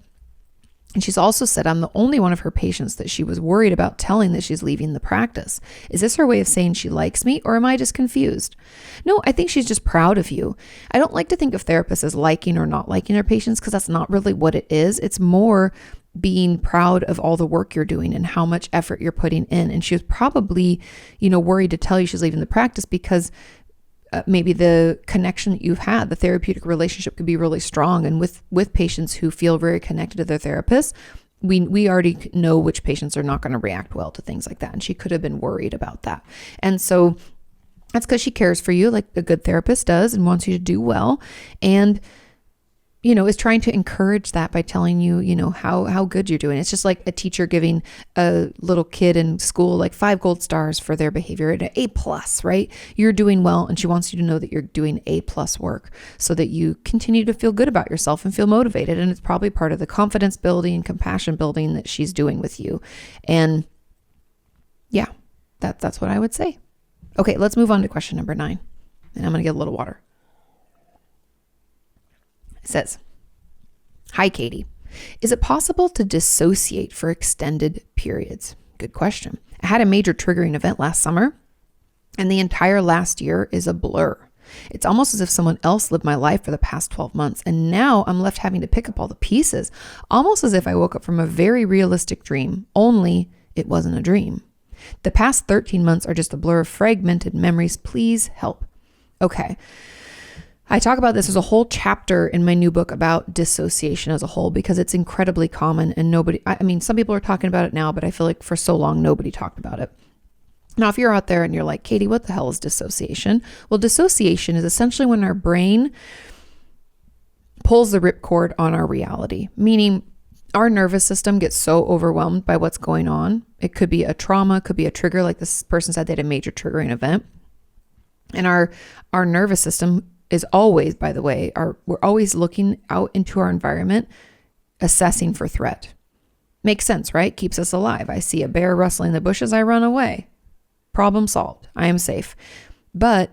And she's also said I'm the only one of her patients that she was worried about telling that she's leaving the practice. Is this her way of saying she likes me, or am I just confused? No, I think she's just proud of you. I don't like to think of therapists as liking or not liking their patients, because that's not really what it is. It's more being proud of all the work you're doing and how much effort you're putting in. And she was probably, worried to tell you she's leaving the practice because maybe the connection that you've had, the therapeutic relationship, could be really strong. And with patients who feel very connected to their therapist, we already know which patients are not going to react well to things like that. And she could have been worried about that. And so that's because she cares for you like a good therapist does and wants you to do well. And is trying to encourage that by telling you, how good you're doing. It's just like a teacher giving a little kid in school like 5 gold stars for their behavior and an A+, right? You're doing well, and she wants you to know that you're doing A+ work so that you continue to feel good about yourself and feel motivated. And it's probably part of the confidence building and compassion building that she's doing with you. And yeah, that's what I would say. Okay, let's move on to question number 9. And I'm going to get a little water. It says, hi, Katie. Is it possible to dissociate for extended periods? Good question. I had a major triggering event last summer, and the entire last year is a blur. It's almost as if someone else lived my life for the past 12 months, and now I'm left having to pick up all the pieces, almost as if I woke up from a very realistic dream, only it wasn't a dream. The past 13 months are just a blur of fragmented memories. Please help. Okay. I talk about this as a whole chapter in my new book about dissociation as a whole, because it's incredibly common and some people are talking about it now, but I feel like for so long, nobody talked about it. Now, if you're out there and you're like, Katie, what the hell is dissociation? Well, dissociation is essentially when our brain pulls the ripcord on our reality, meaning our nervous system gets so overwhelmed by what's going on. It could be a trauma, could be a trigger, like this person said they had a major triggering event. And our nervous system is always, by the way, we're always looking out into our environment, assessing for threat. Makes sense, right? Keeps us alive. I see a bear rustling in the bushes, I run away. Problem solved. I am safe. But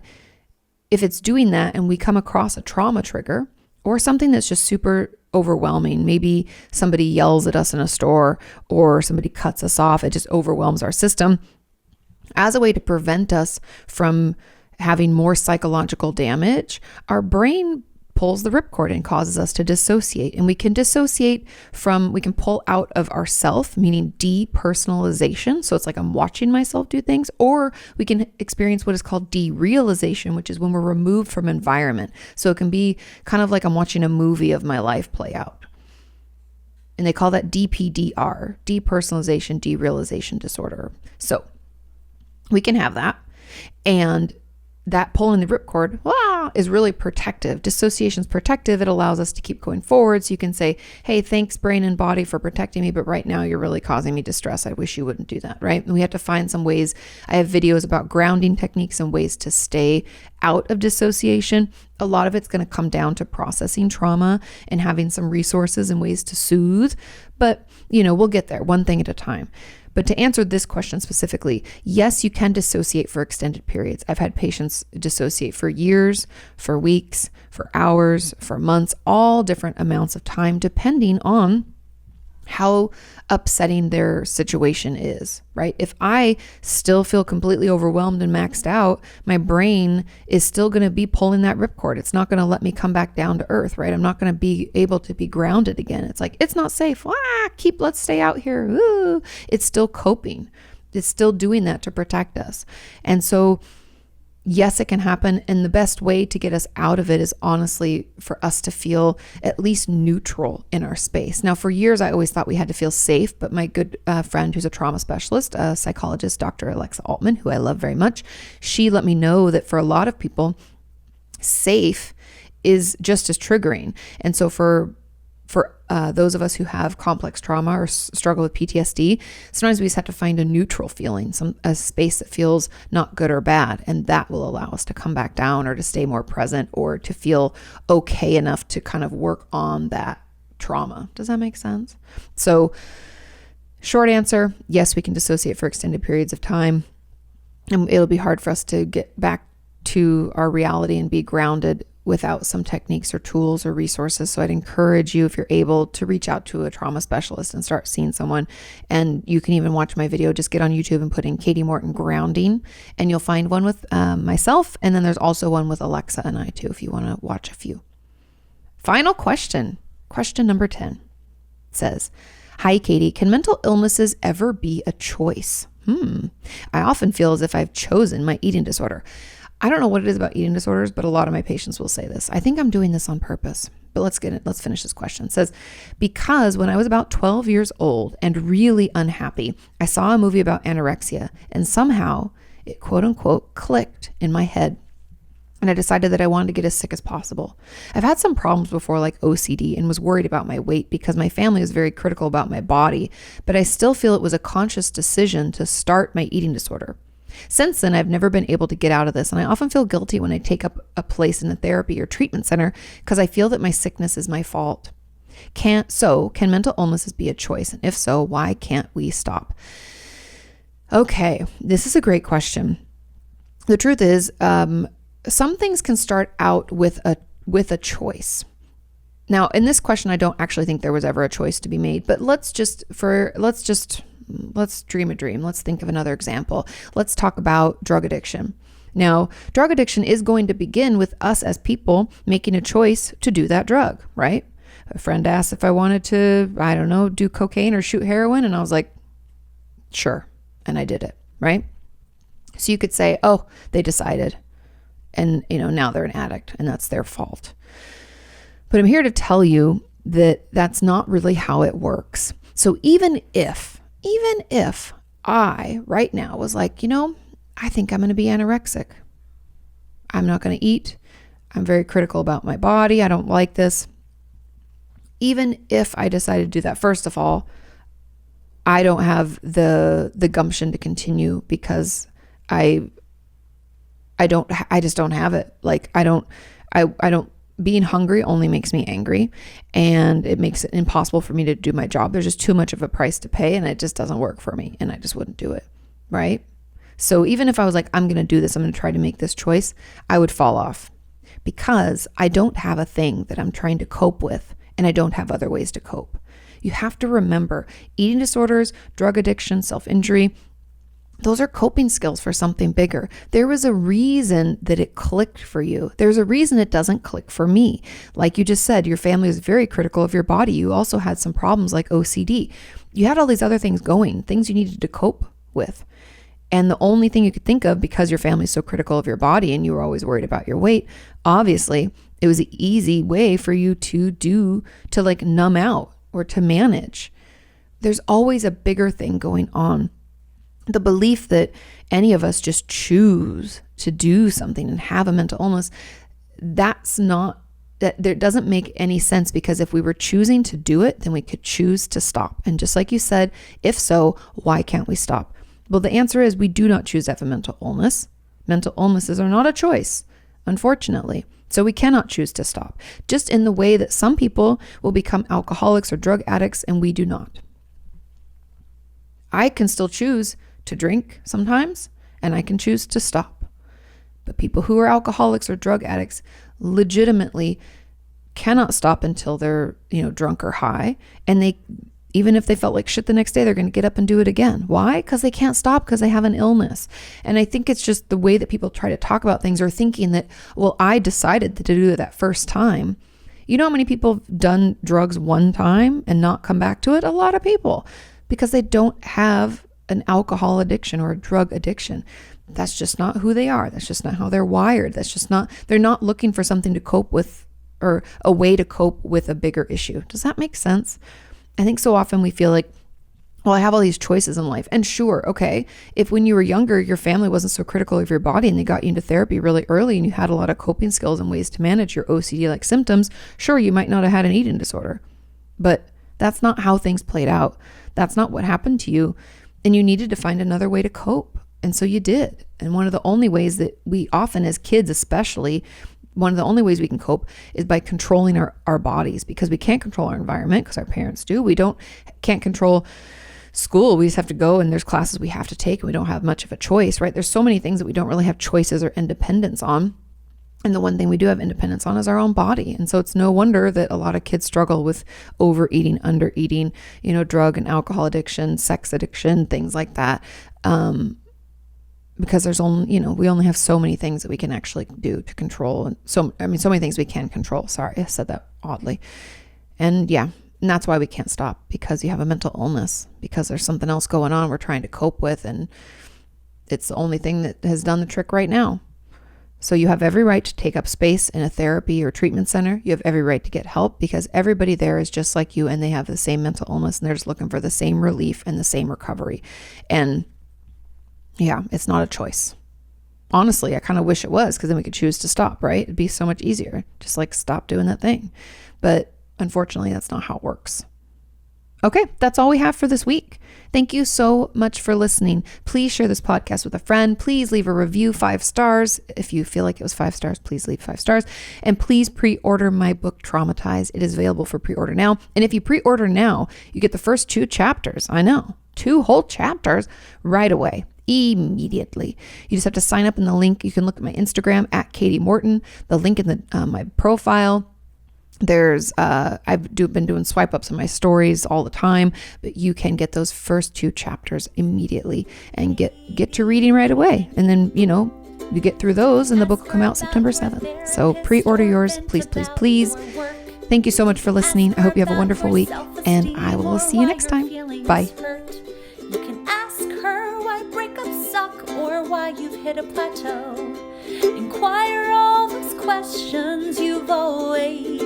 if it's doing that and we come across a trauma trigger or something that's just super overwhelming, maybe somebody yells at us in a store or somebody cuts us off, it just overwhelms our system. As a way to prevent us from having more psychological damage, our brain pulls the ripcord and causes us to dissociate. And we can dissociate we can pull out of ourself, meaning depersonalization. So it's like I'm watching myself do things, or we can experience what is called derealization, which is when we're removed from environment. So it can be kind of like I'm watching a movie of my life play out. And they call that DPDR, depersonalization, derealization disorder. So we can have that. And that pulling the ripcord is really protective. Dissociation is protective. It allows us to keep going forward. So you can say, hey, thanks brain and body for protecting me, but right now you're really causing me distress. I wish you wouldn't do that, right? And we have to find some ways. I have videos about grounding techniques and ways to stay out of dissociation. A lot of it's going to come down to processing trauma and having some resources and ways to soothe. But, we'll get there one thing at a time. But to answer this question specifically, yes, you can dissociate for extended periods. I've had patients dissociate for years, for weeks, for hours, for months, all different amounts of time, depending on how upsetting their situation is, right? If I still feel completely overwhelmed and maxed out, my brain is still going to be pulling that ripcord. It's not going to let me come back down to earth, right? I'm not going to be able to be grounded again. It's like, it's not safe. Let's stay out here. Ooh. It's still coping. It's still doing that to protect us. And so yes, it can happen. And the best way to get us out of it is honestly for us to feel at least neutral in our space. Now, for years, I always thought we had to feel safe, but my good friend who's a trauma specialist, a psychologist, Dr. Alexa Altman, who I love very much, she let me know that for a lot of people, safe is just as triggering. And so for those of us who have complex trauma or struggle with PTSD, sometimes we just have to find a neutral feeling, a space that feels not good or bad. And that will allow us to come back down or to stay more present or to feel okay enough to kind of work on that trauma. Does that make sense? So short answer, yes, we can dissociate for extended periods of time. And it'll be hard for us to get back to our reality and be grounded without some techniques or tools or resources. So I'd encourage you, if you're able, to reach out to a trauma specialist and start seeing someone. And you can even watch my video. Just get on YouTube and put in Katie Morton grounding, and you'll find one with myself. And then there's also one with Alexa and I too, if you want to watch a few. Final question. Question number 10 says, hi, Katie, can mental illnesses ever be a choice? I often feel as if I've chosen my eating disorder. I don't know what it is about eating disorders, but a lot of my patients will say this. I think I'm doing this on purpose. But let's finish this question. It says, because when I was about 12 years old and really unhappy, I saw a movie about anorexia, and somehow it quote unquote clicked in my head. And I decided that I wanted to get as sick as possible. I've had some problems before, like OCD, and was worried about my weight because my family was very critical about my body, but I still feel it was a conscious decision to start my eating disorder. Since then, I've never been able to get out of this, and I often feel guilty when I take up a place in a therapy or treatment center because I feel that my sickness is my fault. Can mental illnesses be a choice? And if so, why can't we stop? Okay, this is a great question. The truth is, some things can start out with a choice. Now, in this question, I don't actually think there was ever a choice to be made, but let's dream a dream. Let's think of another example. Let's talk about drug addiction. Now, drug addiction is going to begin with us as people making a choice to do that drug, right? A friend asked if I wanted to, do cocaine or shoot heroin. And I was like, sure. And I did it, right? So you could say, oh, they decided. And, now they're an addict and that's their fault. But I'm here to tell you that that's not really how it works. So even if I right now was like, I think I'm going to be anorexic. I'm not going to eat. I'm very critical about my body. I don't like this. Even if I decided to do that, first of all, I don't have the gumption to continue because I just don't have it. Like I don't, being hungry only makes me angry, and it makes it impossible for me to do my job. There's just too much of a price to pay, and it just doesn't work for me, and I just wouldn't do it, right? So even if I was like, I'm going to do this, I'm going to try to make this choice, I would fall off because I don't have a thing that I'm trying to cope with, and I don't have other ways to cope. You have to remember, eating disorders, drug addiction, self-injury, those are coping skills for something bigger. There was a reason that it clicked for you. There's a reason it doesn't click for me. Like you just said, your family was very critical of your body. You also had some problems like OCD. You had all these other things going, things you needed to cope with. And the only thing you could think of, because your family's so critical of your body and you were always worried about your weight, obviously it was an easy way for you to like numb out or to manage. There's always a bigger thing going on. The belief that any of us just choose to do something and have a mental illness, that doesn't make any sense, because if we were choosing to do it, then we could choose to stop. And just like you said, if so, why can't we stop? Well, the answer is we do not choose to have a mental illness. Mental illnesses are not a choice, unfortunately. So we cannot choose to stop, just in the way that some people will become alcoholics or drug addicts and we do not. I can still choose to drink sometimes, and I can choose to stop. But people who are alcoholics or drug addicts legitimately cannot stop until they're, drunk or high. And they, even if they felt like shit the next day, they're going to get up and do it again. Why? Because they can't stop, because they have an illness. And I think it's just the way that people try to talk about things, or thinking that, well, I decided to do it that first time. You know how many people have done drugs one time and not come back to it? A lot of people, because they don't have an alcohol addiction or a drug addiction. That's just not who they are. That's just not how they're wired. They're not looking for something to cope with, or a way to cope with a bigger issue. Does that make sense? I think so often we feel like, well, I have all these choices in life. And sure, okay, if when you were younger, your family wasn't so critical of your body and they got you into therapy really early and you had a lot of coping skills and ways to manage your OCD-like symptoms, sure, you might not have had an eating disorder. But that's not how things played out. That's not what happened to you. And you needed to find another way to cope. And so you did. And one of the only ways that we often, as kids especially, one of the only ways we can cope is by controlling our bodies, because we can't control our environment because our parents do. We can't control school. We just have to go, and there's classes we have to take, and we don't have much of a choice, right? There's so many things that we don't really have choices or independence on. And the one thing we do have independence on is our own body. And so it's no wonder that a lot of kids struggle with overeating, undereating, drug and alcohol addiction, sex addiction, things like that. Because there's only, we only have so many things that we can actually do to control. And so many things we can control. Sorry, I said that oddly. And yeah, and that's why we can't stop, because you have a mental illness, because there's something else going on we're trying to cope with. And it's the only thing that has done the trick right now. So you have every right to take up space in a therapy or treatment center. You have every right to get help, because everybody there is just like you, and they have the same mental illness, and they're just looking for the same relief and the same recovery. And yeah, it's not a choice. Honestly, I kind of wish it was, because then we could choose to stop, right? It'd be so much easier. Just like stop doing that thing. But unfortunately, that's not how it works. Okay, that's all we have for this week. Thank you so much for listening. Please share this podcast with a friend. Please leave a review, 5 stars. If you feel like it was 5 stars, please leave 5 stars. And please pre-order my book, Traumatized. It is available for pre-order now. And if you pre-order now, you get the first 2 chapters. I know, 2 whole chapters right away. Immediately. You just have to sign up in the link. You can look at my Instagram at Katie Morton, the link in my profile. There's I've been doing swipe ups on my stories all the time, but you can get those first 2 chapters immediately and get to reading right away. And then, you get through those and the book will come out September 7th. So pre-order yours, please, please, please. Thank you so much for listening. I hope you have a wonderful week, and I will see you next time. Bye. You can ask her why breakups suck, or why you've hit a plateau. Inquire all those questions you've always